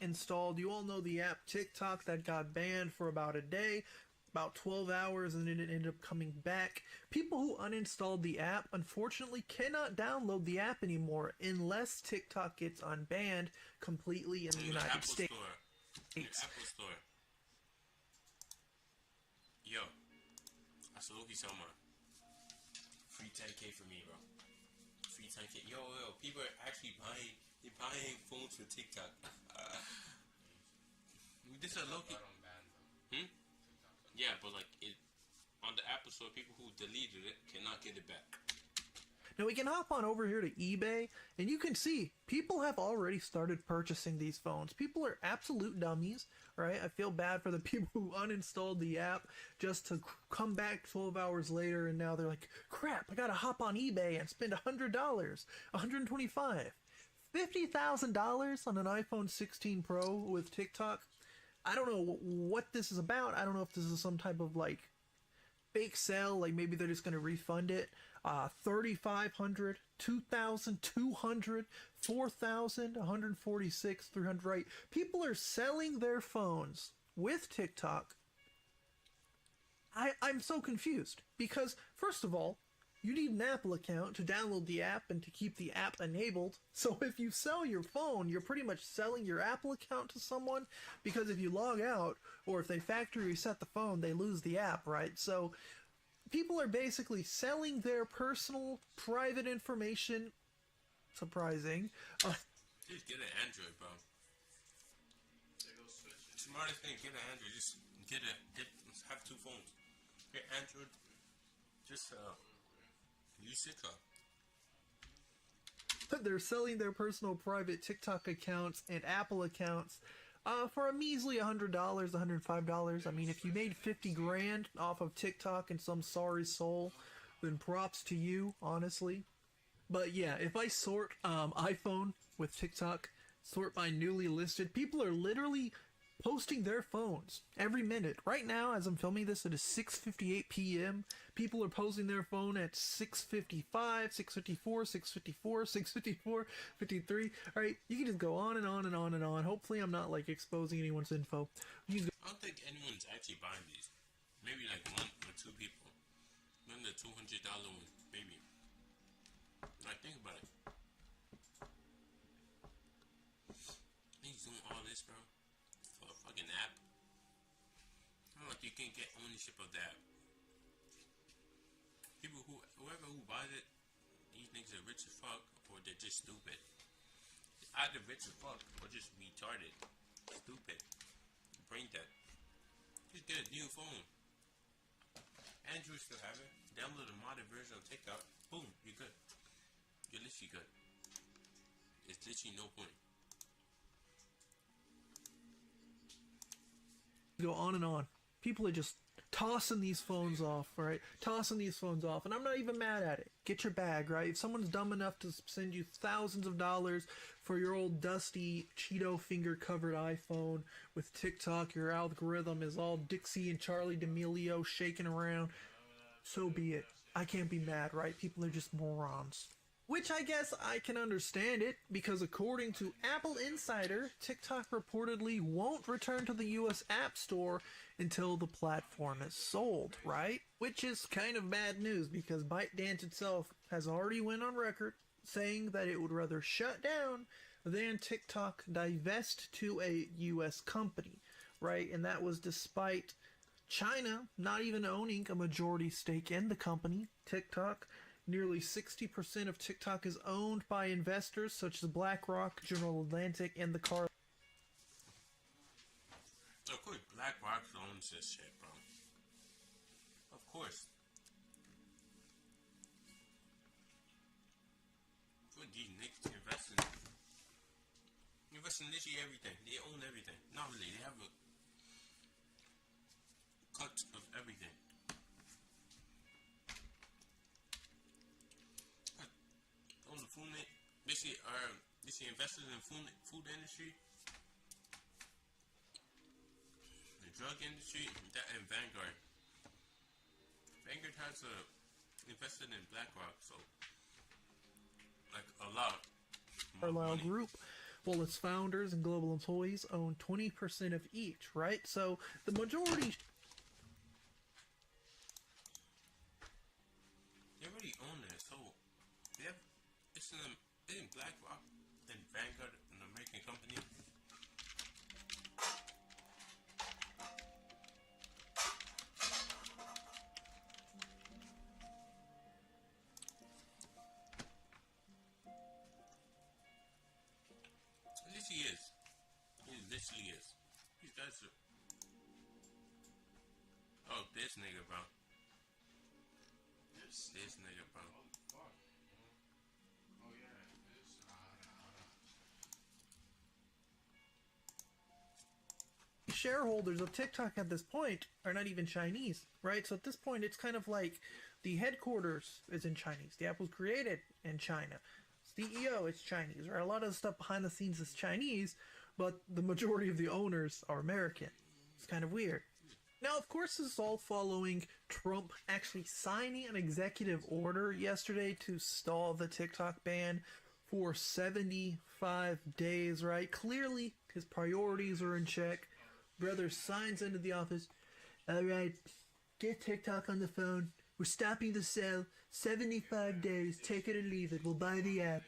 installed. You all know the app TikTok that got banned for about a day, about 12 hours, and then it ended up coming back. People who uninstalled the app unfortunately cannot download the app anymore unless TikTok gets unbanned completely in the United States. Apple Store. Yo, I saw Loki somewhere. Free 10K for me, bro. Free 10K. Yo, people are actually buying phones for TikTok. This is a Loki. Yeah, but like it on the Apple Store, people who deleted it cannot get it back. Now we can hop on over here to eBay, and you can see people have already started purchasing these phones. People are absolute dummies, right? I feel bad for the people who uninstalled the app just to come back 12 hours later, and now they're like, crap, I gotta hop on eBay and spend $100, $125, $50,000 on an iPhone 16 Pro with TikTok. I don't know what this is about. I don't know if this is some type of like fake sale, like maybe they're just going to refund it. 3,500, 2,200, 4,000, 146, 300, right? People are selling their phones with TikTok. I'm so confused because, first of all, you need an Apple account to download the app and to keep the app enabled. So if you sell your phone, you're pretty much selling your Apple account to someone, because if you log out or if they factory reset the phone, they lose the app, right? So people are basically selling their personal, private information. Surprising. Just get an Android, bro. Smartest thing, get an Android. Just have two phones. Get Android. Just use TikTok. They're selling their personal private TikTok accounts and Apple accounts for a measly $100, $105. I mean, if you made 50 grand off of TikTok and some sorry soul, then props to you, honestly. But yeah, if I sort iPhone with TikTok, sort by newly listed, people are literally posting their phones every minute. Right now, as I'm filming this, it is 6:58 p.m. People are posting their phone at 6:55, 6:54, 6:54, 6:54, 53. All right, you can just go on and on and on and on. Hopefully, I'm not like exposing anyone's info. I don't think anyone's actually buying these. Maybe like one or two people. Then the $200 ones, maybe. Like, think about it. He's doing all this, bro, for a fucking app. I don't like you can't get ownership of that. People whoever who buys it, these niggas are rich as fuck, or they're just stupid. Either rich as fuck or just retarded, stupid, brain dead. Just get a new phone. Android still have it. Download a modern version of TikTok. Boom, you're good. You're literally good. It's literally no point. Go on and on. People are just tossing these phones off, right? Tossing these phones off, and I'm not even mad at it. Get your bag, right? If someone's dumb enough to send you thousands of dollars for your old dusty Cheeto finger covered iPhone with TikTok, your algorithm is all Dixie and Charlie D'Amelio shaking around, so be it. I can't be mad, right? People are just morons. Which I guess I can understand it, because according to Apple Insider, TikTok reportedly won't return to the US App Store until the platform is sold, right? Which is kind of bad news, because ByteDance itself has already went on record saying that it would rather shut down than TikTok divest to a US company, right? And that was despite China not even owning a majority stake in the company, TikTok. Nearly 60% of TikTok is owned by investors such as BlackRock, General Atlantic, and the car. funds this shit, bro. Of course. For these niggas to invest in literally everything. They own everything. Not really. They have a cut of everything. On the food, basically invested in food industry, the drug industry, that and Vanguard. Vanguard has invested in BlackRock, so like a lot. Carlyle Group, well, its founders and global employees own 20% of each, right? So the majority. They already own it, so they have. Isn't BlackRock and Vanguard an American company? At least he is. He literally is. These guys are. Oh, this nigga, bro. This nigga, bro. Shareholders of TikTok at this point are not even Chinese, right? So at this point, it's kind of like the headquarters is in Chinese. The app was created in China. CEO is Chinese, right? A lot of the stuff behind the scenes is Chinese, but the majority of the owners are American. It's kind of weird. Now, of course, this is all following Trump actually signing an executive order yesterday to stall the TikTok ban for 75 days, right? Clearly, his priorities are in check. Brother signs into the office. All right, get TikTok on the phone. We're stopping the sale. 75 days. Take it or leave it. We'll buy the app.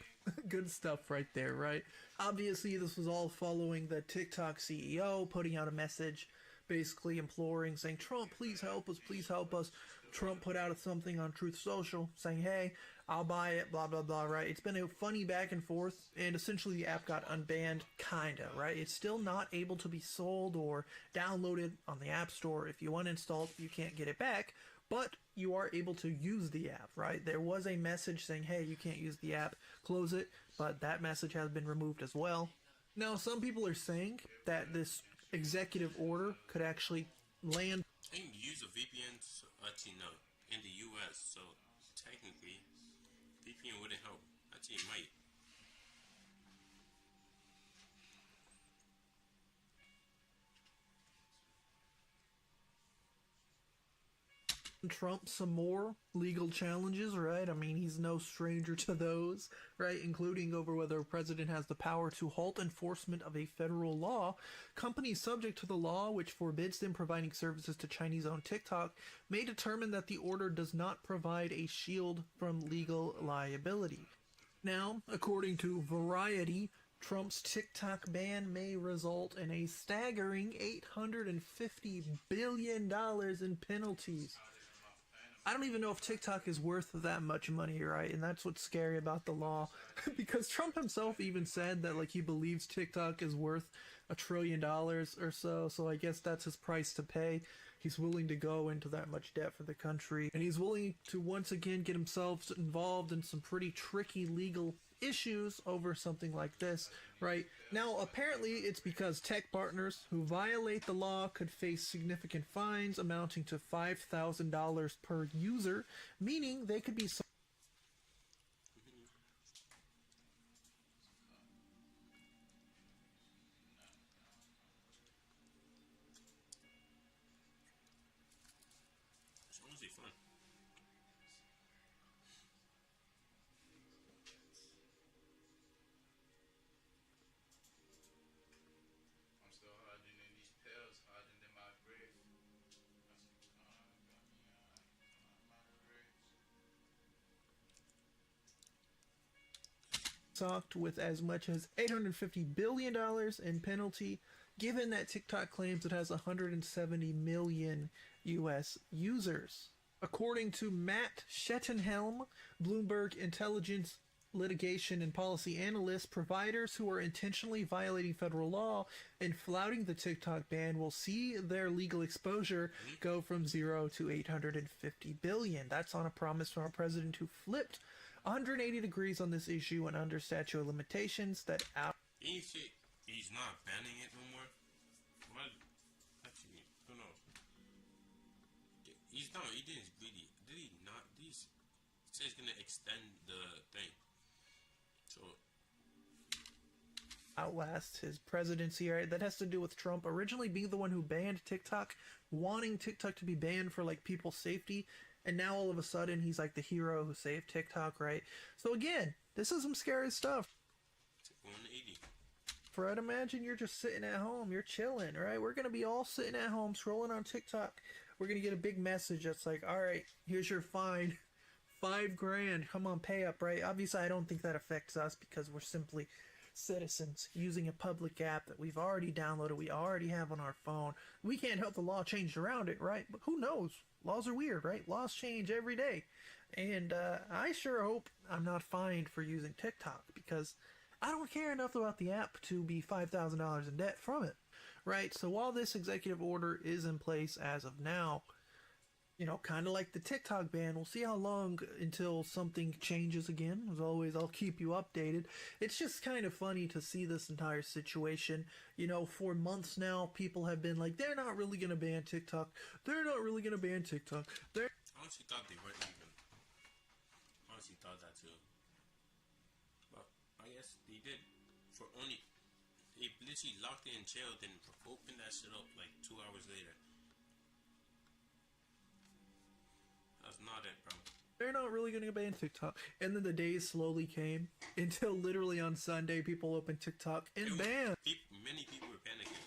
Good stuff right there, right? Obviously, this was all following the TikTok CEO putting out a message basically imploring, saying, Trump, please help us, please help us. Trump put out something on Truth Social saying, hey, I'll buy it, blah, blah, blah, right? It's been a funny back and forth, and essentially the app got unbanned, kinda, right? It's still not able to be sold or downloaded on the App Store. If you uninstall it, you can't get it back, but you are able to use the app, right? There was a message saying, hey, you can't use the app, close it, but that message has been removed as well. Now, some people are saying that this executive order could actually land. I can use a VPN, actually no, in the US, so technically VPN wouldn't help. Actually it might. Trump some more legal challenges, right? I mean, he's no stranger to those, right? Including over whether a president has the power to halt enforcement of a federal law. Companies subject to the law, which forbids them providing services to Chinese-owned TikTok, may determine that the order does not provide a shield from legal liability. Now, according to Variety, Trump's TikTok ban may result in a staggering $850 billion in penalties. I don't even know if TikTok is worth that much money, right? And that's what's scary about the law. Because Trump himself even said that, like, he believes TikTok is worth $1 trillion or so. So I guess that's his price to pay. He's willing to go into that much debt for the country. And he's willing to once again get himself involved in some pretty tricky legal issues over something like this, right? Now, apparently it's because tech partners who violate the law could face significant fines amounting to $5,000 per user, meaning they could be It's honestly fun. I'm still hiding in these pills, hiding in my grave. socked with as much as $850 billion in penalty, given that TikTok claims it has 170 million US users. According to Matt Schettenhelm, Bloomberg Intelligence litigation and policy analysts, providers who are intentionally violating federal law and flouting the TikTok ban will see their legal exposure go from 0 to 850 billion. That's on a promise from a president who flipped 180 degrees on this issue and under statute of limitations that out. He's not banning it no more. What? Actually, who knows? He's not. He didn't really. Did he not? He says he's gonna extend the thing. So Outlast his presidency, right? That has to do with Trump originally being the one who banned TikTok, wanting TikTok to be banned for like people's safety, and now all of a sudden he's like the hero who saved TikTok, right? So again, this is some scary stuff. 180. Fred, imagine you're just sitting at home, you're chilling, right? We're gonna be all sitting at home scrolling on TikTok. We're gonna get a big message that's like, all right, here's your fine, $5,000. Come on, pay up, right? Obviously, I don't think that affects us because we're simply citizens using a public app that we've already downloaded, we already have on our phone. We can't help the law changed around it, right? But who knows? Laws are weird, right? Laws change every day. And I sure hope I'm not fined for using TikTok because I don't care enough about the app to be $5,000 in debt from it, right? So while this executive order is in place as of now, you know, kind of like the TikTok ban, we'll see how long until something changes again. As always, I'll keep you updated. It's just kind of funny to see this entire situation. You know, for months now, people have been like, they're not really going to ban TikTok. They're not really going to ban TikTok. I honestly thought they weren't even. Honestly thought that too. But I guess they did. For only. They literally locked it in jail, then opened that shit up like 2 hours later. That's not it, bro. They're not really going to ban TikTok. And then the days slowly came until literally on Sunday, people opened TikTok and banned. Many people were panicking.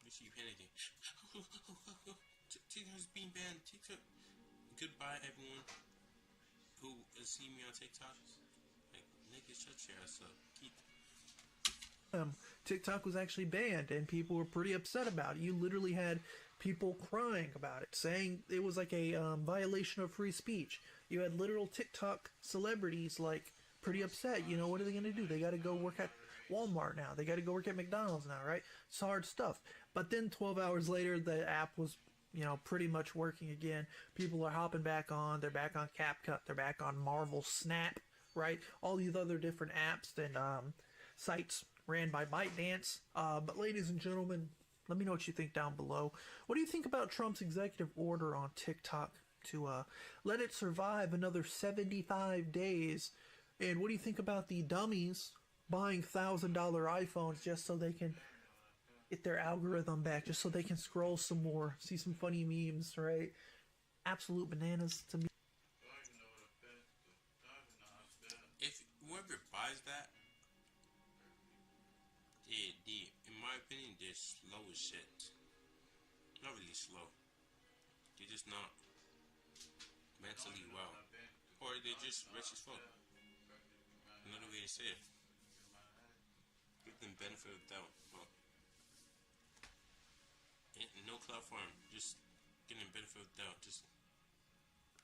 Literally panicking. TikTok's being banned. TikTok. Goodbye, everyone who has seen me on TikTok. Like, nigga, shut your ass up. TikTok was actually banned, and people were pretty upset about it. You literally had people crying about it, saying it was like a violation of free speech. You had literal TikTok celebrities like pretty upset. You know, what are they going to do? They got to go work at Walmart now. They got to go work at McDonald's now, right? It's hard stuff. But then 12 hours later, the app was, you know, pretty much working again. People are hopping back on. They're back on CapCut. They're back on Marvel Snap, right? All these other different apps and sites ran by ByteDance. But ladies and gentlemen, let me know what you think down below. What do you think about Trump's executive order on TikTok to let it survive another 75 days? And what do you think about the dummies buying $1,000 iPhones just so they can get their algorithm back, just so they can scroll some more, see some funny memes, right? Absolute bananas to me. If whoever buys that, in my opinion, they're slow as shit. Not really slow. They're just not mentally well. Or they're just rich as fuck. Another way to say it. Give them benefit of the doubt. Well, no cloud farm. Just give them benefit of the doubt. Just,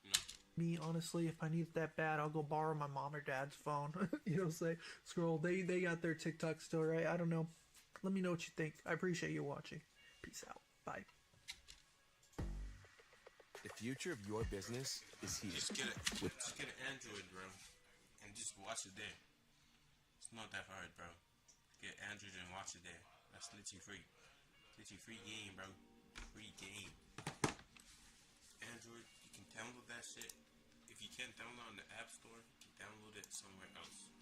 you know. Me, honestly, if I need it that bad, I'll go borrow my mom or dad's phone. You know, say, scroll. They got their TikTok still, right? I don't know. Let me know what you think. I appreciate you watching. Peace out. Bye. The future of your business is here. Just get an Android, bro, and just watch it there. It's not that hard, bro. Get Android and watch it there. That's literally free. Literally free game, bro. Free game. Android, you can download that shit. If you can't download on the App Store, you can download it somewhere else.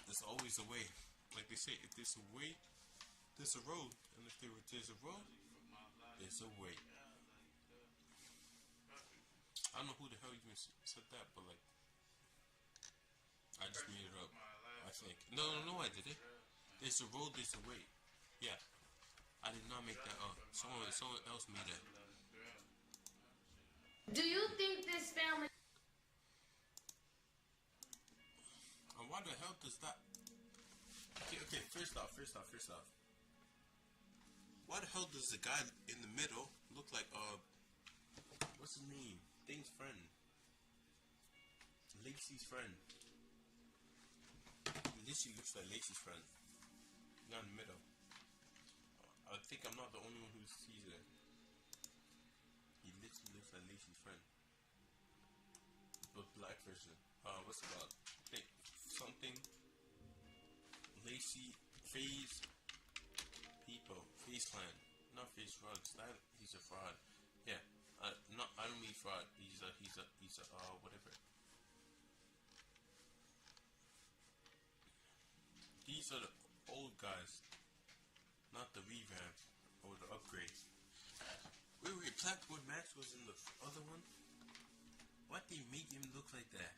There's always a way. Like they say, if there's a way, there's a road. And if there's a road, there's a way. I don't know who the hell even said that, but like, I just made it up. I think. No, I didn't. There's a road, there's a way. Yeah. I did not make that up. Someone else made it. Do you think this family... And why the hell does that... Okay, first off. Why the hell does the guy in the middle look like, what's his name? Thing's friend. Lacey's friend. He literally looks like Lacey's friend. Not in the middle. I think I'm not the only one who sees it. He literally looks like Lacey's friend. But black version. What's it called? I think something. Lacey, FaZe people, FaZe clan. Not FaZe Rugs. He's a fraud. Yeah. I don't mean fraud. He's a whatever. These are the old guys, not the revamp or the upgrade. Wait, Blackwood Max was in the other one? Why'd they make him look like that?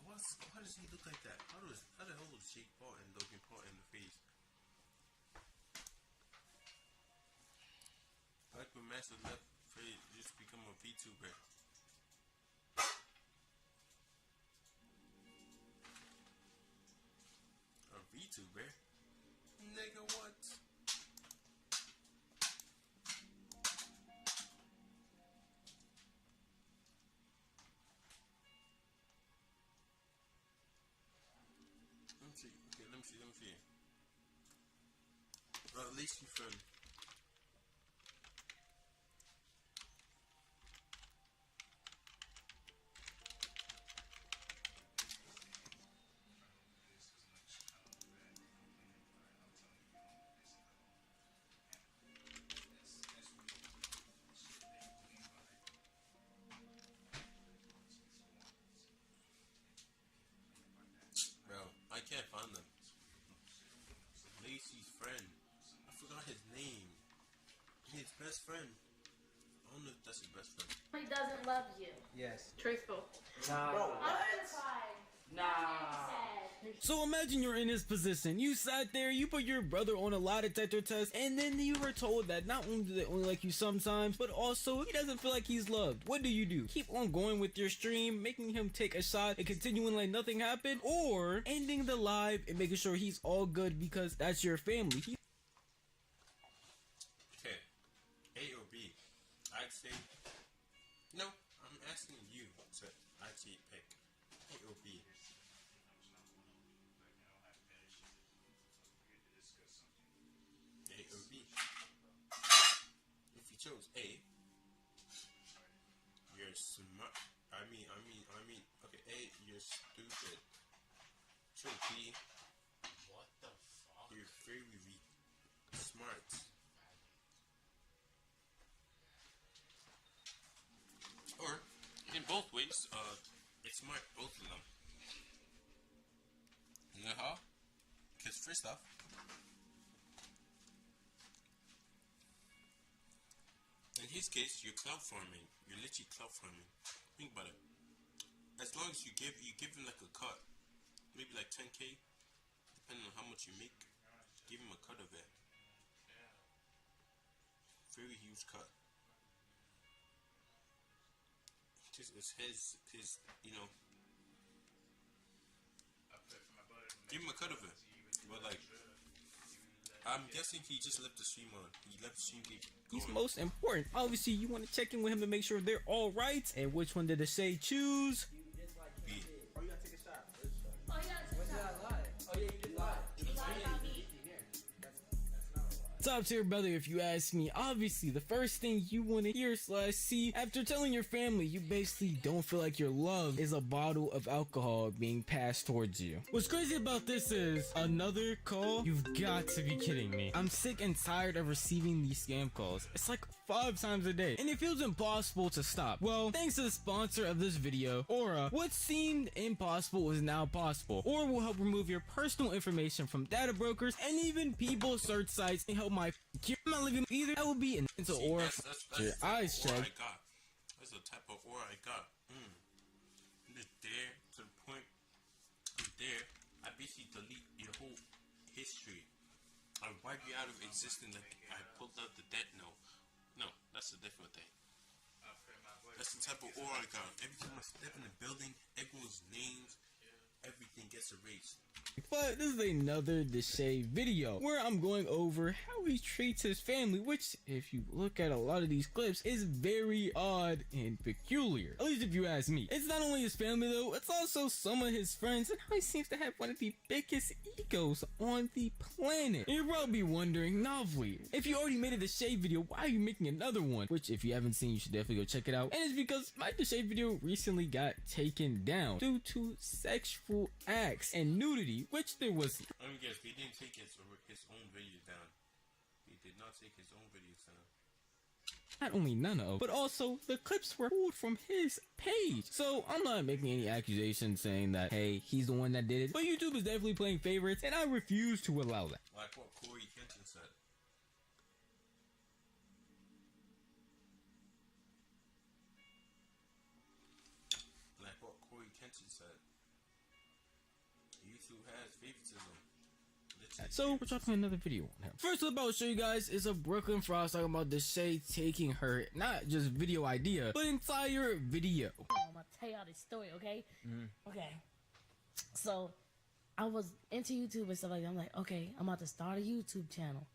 Why does he look like that? How the hell was Jake Paul and Logan Paul in the face? Blackwood Max was left for just become a VTuber. A VTuber? Nigga, what? Let me see. At least you friend. Bro, I can't find them. Lacey's friend. I forgot his name. His best friend. I don't know if that's his best friend. He doesn't love you. Yes. Truthful. Nah. I'm terrified. Nah. So imagine you're in his position. You sat there, you put your brother on a lie detector test, and then you were told that not only do they only like you sometimes, but also he doesn't feel like he's loved. What do? Keep on going with your stream, making him take a shot and continuing like nothing happened, or ending the live and making sure he's all good because that's your family. Okay. A or B? I'd say... No, I'm asking you to actually pick A or B. A or B. If you chose A, you're smart. I mean, okay, A, you're stupid. Chose B, what the fuck? You're very smart. Or, in both ways, it's smart, both of them. You know how? Because first off, in his case, you're cloud farming. You're literally cloud farming. Think about it. As long as you give him like a cut, maybe like 10K, depending on how much you make, give him a cut of it. Very huge cut. It's his, you know. Give him a cut of it. But like, I'm guessing he just left the stream on. He left the stream going. He's most important. Obviously, you want to check in with him to make sure they're all right. And which one did it say choose? B. Oh, you gotta take a shot. Oh, you gotta take a shot. Oh, yeah, you did lie. You lied about me. Top tier brother, if you ask me. Obviously, the first thing you want to hear / see after telling your family you basically don't feel like your love is a bottle of alcohol being passed towards you. What's crazy about this is another call. You've got to be kidding me. I'm sick and tired of receiving these scam calls. It's like 5 times a day, and it feels impossible to stop. Well, thanks to the sponsor of this video, Aura, what seemed impossible is now possible. Aura will help remove your personal information from data brokers and even people search sites and help my I'm not living either. That would be an into Aura. That's your eyes check. I got. That's the type of aura I got. Just there to the point. There, I basically delete your whole history. I wipe you out of existence. Like I pulled out the dead note. No, that's a different thing. That's the type of aura I got. Every time I step in the building, everyone's names, everything gets erased. But this is another Deshae video where I'm going over how he treats his family, which, if you look at a lot of these clips, is very odd and peculiar. At least if you ask me. It's not only his family though, it's also some of his friends and how he seems to have one of the biggest egos on the planet. And you're probably wondering, Novely, if you already made a Deshae video, why are you making another one? Which, if you haven't seen, you should definitely go check it out. And it's because my Deshae video recently got taken down due to sexual acts and nudity, which there was. Let me guess, he didn't take his own videos down. He did not take his own videos down. Not only none of, but also the clips were pulled from his page. So I'm not making any accusations saying that, hey, he's the one that did it. But YouTube is definitely playing favorites, and I refuse to allow that. Like what Corey Kenton said. Like what Corey Kenton said. YouTube has favoritism. So we're dropping another video on him. First up, I'll show you guys is a Brooklyn Frost talking about Deshae taking her not just video idea, but entire video. I'm gonna tell y'all this story, okay? Okay. So I was into YouTube and stuff like that. I'm like, okay, I'm about to start a YouTube channel.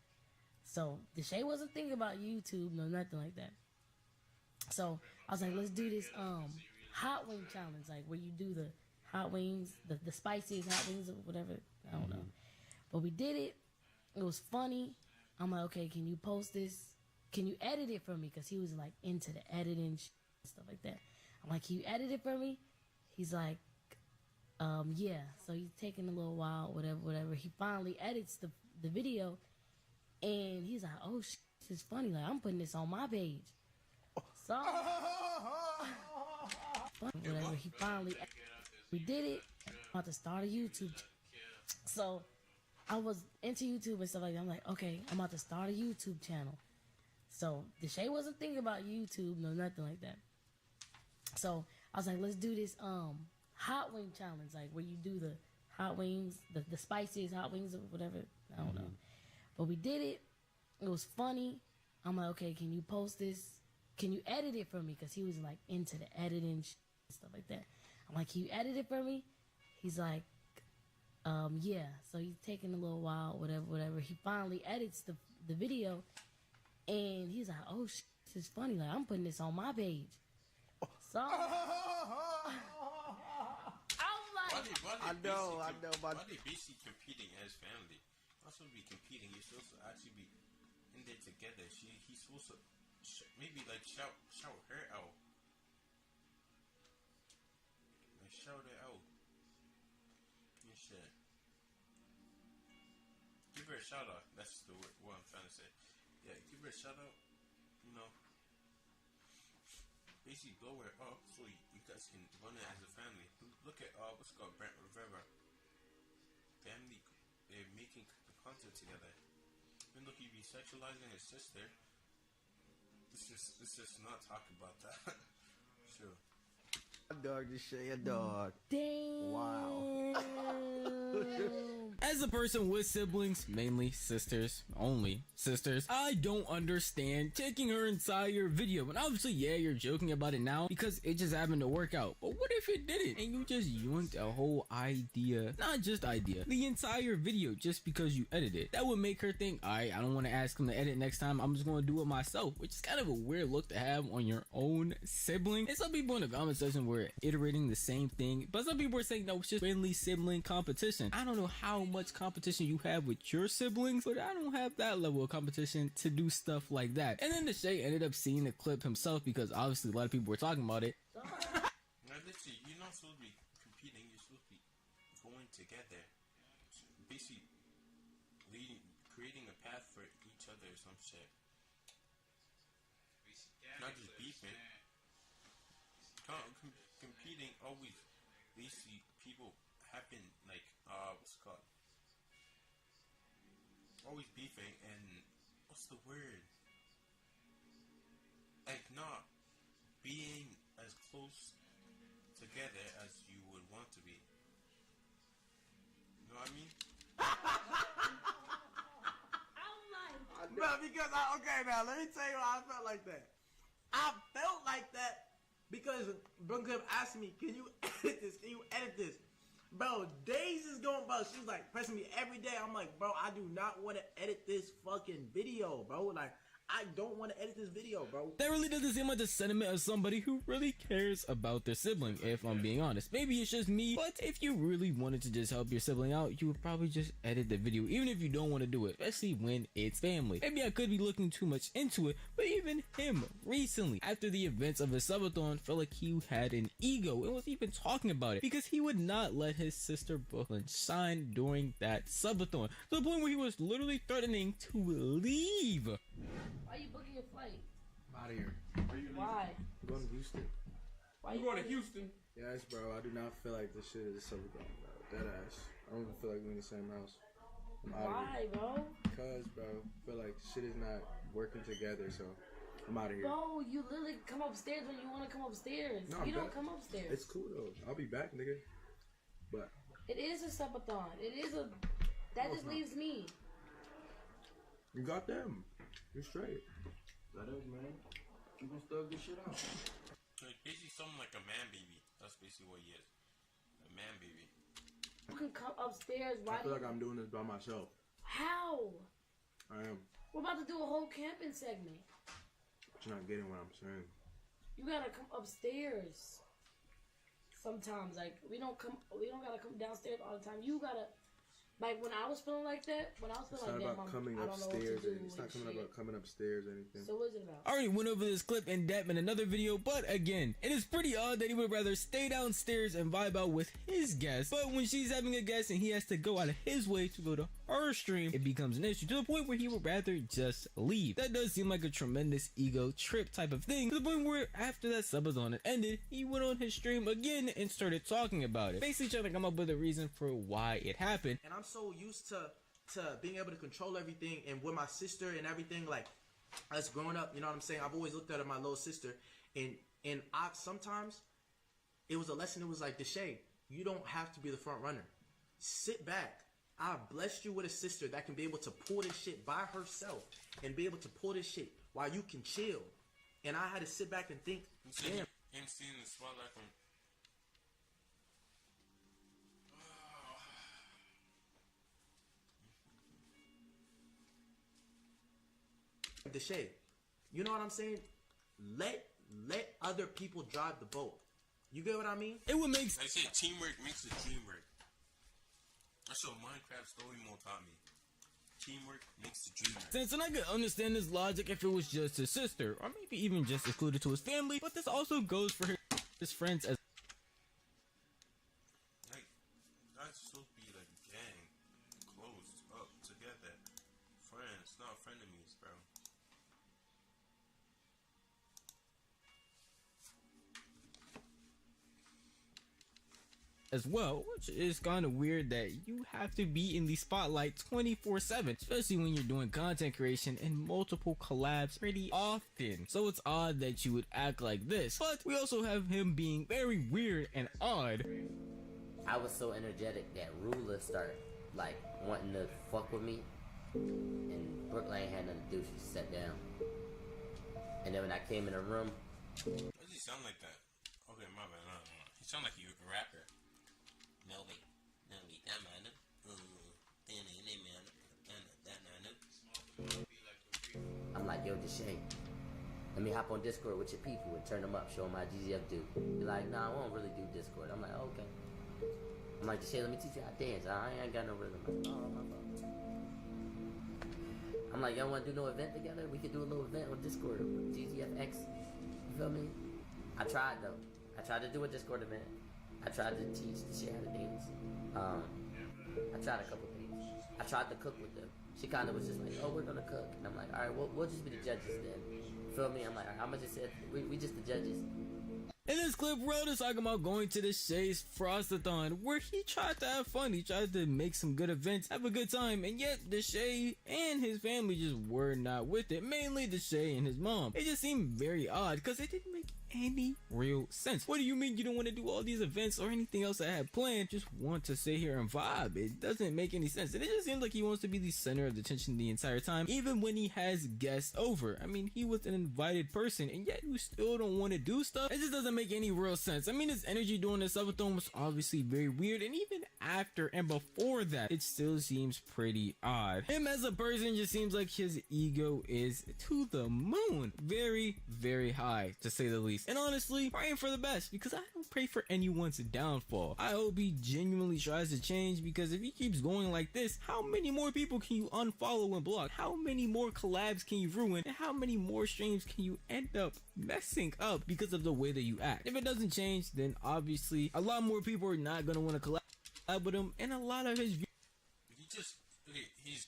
So Deshae wasn't thinking about YouTube, no nothing like that. So I was like, let's do this hot wing challenge, like where you do the hot wings, the spiciest hot wings or whatever. I don't know. But we did it. It was funny. I'm like, okay, can you post this? Can you edit it for me? Because he was like into the editing and stuff like that. I'm like, can you edit it for me? He's like, yeah. So he's taking a little while, whatever. He finally edits the video. And he's like, oh, this is funny. Like, I'm putting this on my page. So, whatever. He finally, we did it. I'm about to start a YouTube. So, I was into YouTube and stuff like that. I'm like, okay, I'm about to start a YouTube channel. So Deshae wasn't thinking about YouTube, no nothing like that. So I was like, let's do this hot wing challenge, like where you do the hot wings, the spiciest hot wings or whatever. I don't know. But we did it. It was funny. I'm like, okay, can you post this? Can you edit it for me? Because he was like into the editing and stuff like that. I'm like, can you edit it for me? He's like, yeah. So he's taking a little while, whatever. He finally edits the video, and he's like, oh, this is funny. Like, I'm putting this on my page. So I was like, I know. Why they basically competing as family? Not supposed to be competing. You're supposed to actually be in there together. He's supposed to maybe like shout her out. Like shout her out. And shit. Give her a shout out. That's the word what I'm trying to say. Yeah, give her a shout out. You know. Basically blow her up so you guys can run it as a family. Look at what's it called, Brent Rivera. Family, they're making the content together. Even though he be sexualizing his sister, let's just not talk about that. Sure. A dog, Deshae, a dog. Damn. Wow. As a person with siblings, mainly sisters, only sisters, I don't understand taking her entire video. And obviously, yeah, you're joking about it now because it just happened to work out. But what if it didn't? And you just yoinked a whole idea, not just idea, the entire video just because you edited it. That would make her think, alright, I don't want to ask him to edit next time. I'm just going to do it myself, which is kind of a weird look to have on your own sibling. And some people in the comment section were iterating the same thing, but some people were saying, no, it's just friendly sibling competition. I don't know how much competition you have with your siblings, but I don't have that level of competition to do stuff like that. And then Deshae ended up seeing the clip himself because obviously a lot of people were talking about it. Now, literally, you're not supposed to be competing, you're supposed to be going together. Basically, creating a path for each other or some shit. Not just beefing. Competing always, basically, people happen like, what's it called? Always beefing and, what's the word? Like, not being as close together as you would want to be. You know what I mean? Bro, because okay, now let me tell you why I felt like that. I felt like that because Brooklyn asked me, can you edit this? Can you edit this? Bro, days is going, bro. She's like pressing me every day. I'm like, bro, I do not want to edit this fucking video, bro. Like, I don't want to edit this video, bro. That really doesn't seem like the sentiment of somebody who really cares about their sibling, if I'm being honest. Maybe it's just me, but if you really wanted to just help your sibling out, you would probably just edit the video, even if you don't want to do it, especially when it's family. Maybe I could be looking too much into it, but even him, recently, after the events of his subathon, felt like he had an ego and was even talking about it, because he would not let his sister Brooklyn shine during that subathon, to the point where he was literally threatening to leave. Why are you booking your flight? I'm out of here. Why? I'm going to Houston. Why you going to Houston? Yes, bro. I do not feel like this shit is a Subathon, bro. Dead ass. I don't even feel like we're in the same house. I'm out of Why, here. bro? Because, bro, I feel like shit is not working together, so I'm out of here. Bro, you literally come upstairs when you want to come upstairs. No, you I'm don't back. come upstairs. It's cool, though. I'll be back, nigga. But It is a subathon. It is a... That No, just it's not. leaves me. you got them. You're straight. That is, man. You gonna thug this shit out. Like, basically something like a man baby. That's basically what he is. A man baby. You can come upstairs. Why I feel do like I'm doing this by myself. How? I am. We're about to do a whole camping segment. But you're not getting what I'm saying. You gotta come upstairs. Sometimes, like, we don't gotta come downstairs all the time. You gotta, like, when I was feeling like that, It's not about coming upstairs. It's not coming about coming upstairs or anything. So what is it about? I already went over this clip in depth in another video, but again, it is pretty odd that he would rather stay downstairs and vibe out with his guest, but when she's having a guest and he has to go out of his way to go to her stream, it becomes an issue to the point where he would rather just leave. That does seem like a tremendous ego trip type of thing, to the point where after that subathon had ended, he went on his stream again and started talking about it, basically trying to come up with a reason for why it happened. And I'm so used to being able to control everything, and with my sister and everything, like us growing up, you know what I'm saying? I've always looked at my little sister, and I sometimes it was a lesson. It was like, Deshae, you don't have to be the front runner. Sit back. I blessed you with a sister that can be able to pull this shit by herself and be able to pull this shit while you can chill. And I had to sit back and think, damn. MC in the spotlight from. Deshae, you know what I'm saying? Let other people drive the boat. You get what I mean? It would make I say teamwork makes the dream work. That's what Minecraft story mode taught me. Teamwork makes the dream work. sense, and I could understand his logic if it was just his sister, or maybe even just excluded to his family, but this also goes for his friends as Like, guys are supposed to be like gang, close up together, friends, not frenemies, bro. as well, which is kind of weird that you have to be in the spotlight 24/7, especially when you're doing content creation and multiple collabs pretty often. So it's odd that you would act like this, but we also have him being very weird and odd. I was so energetic that Rula started like wanting to fuck with me, and Brooklyn ain't had nothing to do. She sat down, and then when I came in the room, Why does he sound like that? Okay, my bad. No. He sound like a rapper. No, wait. That man. I'm like, yo, Deshae, let me hop on Discord with your people and turn them up, show them how GZF do. You're like, nah, I won't really do Discord. I'm like, oh, okay. I'm like, Deshae, let me teach you how to dance. I ain't got no rhythm. I'm like, oh, my fault. I'm like, y'all want to do no event together? We could do a little event on Discord with GZFX. You feel me? I tried, though. I tried to do a Discord event. I tried to teach Deshae how to dance. I tried a couple things. I tried to cook with them. She kind of was just like, oh, we're going to cook. And I'm like, all right, we'll just be the judges then. You feel me? I'm like, all right, I'm going to just say, we just the judges. In this clip, Rod is talking about going to the Shay's Frostathon, where he tried to have fun. He tried to make some good events, have a good time, and yet the Shay and his family just were not with it. Mainly the Shay and his mom. It just seemed very odd because it didn't make any real sense. What do you mean you don't want to do all these events or anything else I had planned? Just want to sit here and vibe. It doesn't make any sense. And it just seems like he wants to be the center of the attention the entire time, even when he has guests over. I mean, he was an invited person, and yet you still don't want to do stuff. It just doesn't make any real sense. I mean, his energy during the subathon was obviously very weird, and even after and before that, it still seems pretty odd. Him as a person just seems like his ego is to the moon. Very, very high, to say the least. And honestly, praying for the best, because I don't pray for anyone's downfall. I hope he genuinely tries to change, because if he keeps going like this, how many more people can you unfollow and block? How many more collabs can you ruin? And how many more streams can you end up messing up because of the way that you act? If it doesn't change, then obviously a lot more people are not going to want to collab with him, and a lot of his views. He just, okay, he's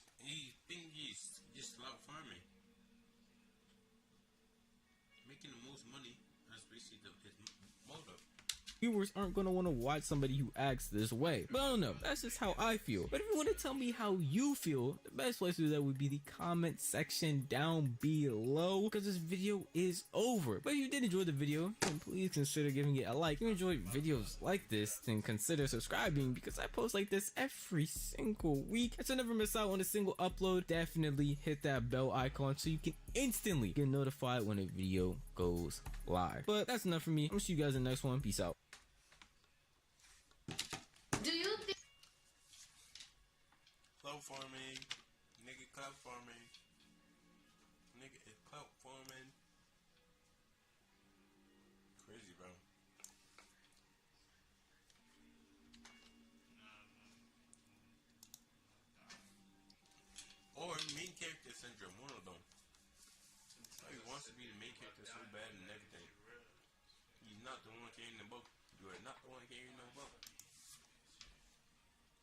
just love farming. Making the most money, that's basically his motive. Viewers aren't going to want to watch somebody who acts this way. But I don't know, that's just how I feel. But if you want to tell me how you feel, the best place to do that would be the comment section down below, because this video is over. But if you did enjoy the video, then please consider giving it a like. If you enjoy videos like this, then consider subscribing, because I post like this every single week. And to never miss out on a single upload, definitely hit that bell icon so you can instantly get notified when a video goes live. But that's enough for me. I'm gonna see you guys in the next one. Peace out. Do you think clout farming, nigga, clout farming, nigga is clout farming. Crazy, bro. Or main character syndrome, one of them. He wants to be the main character so bad and everything. He's not the one carrying the book. You are not the one carrying the book.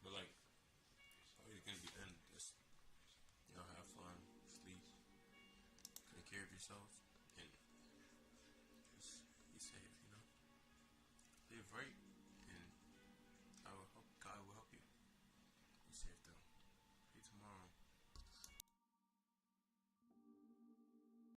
But like, oh, you're gonna be in this. You know, have fun, sleep, take care of yourself.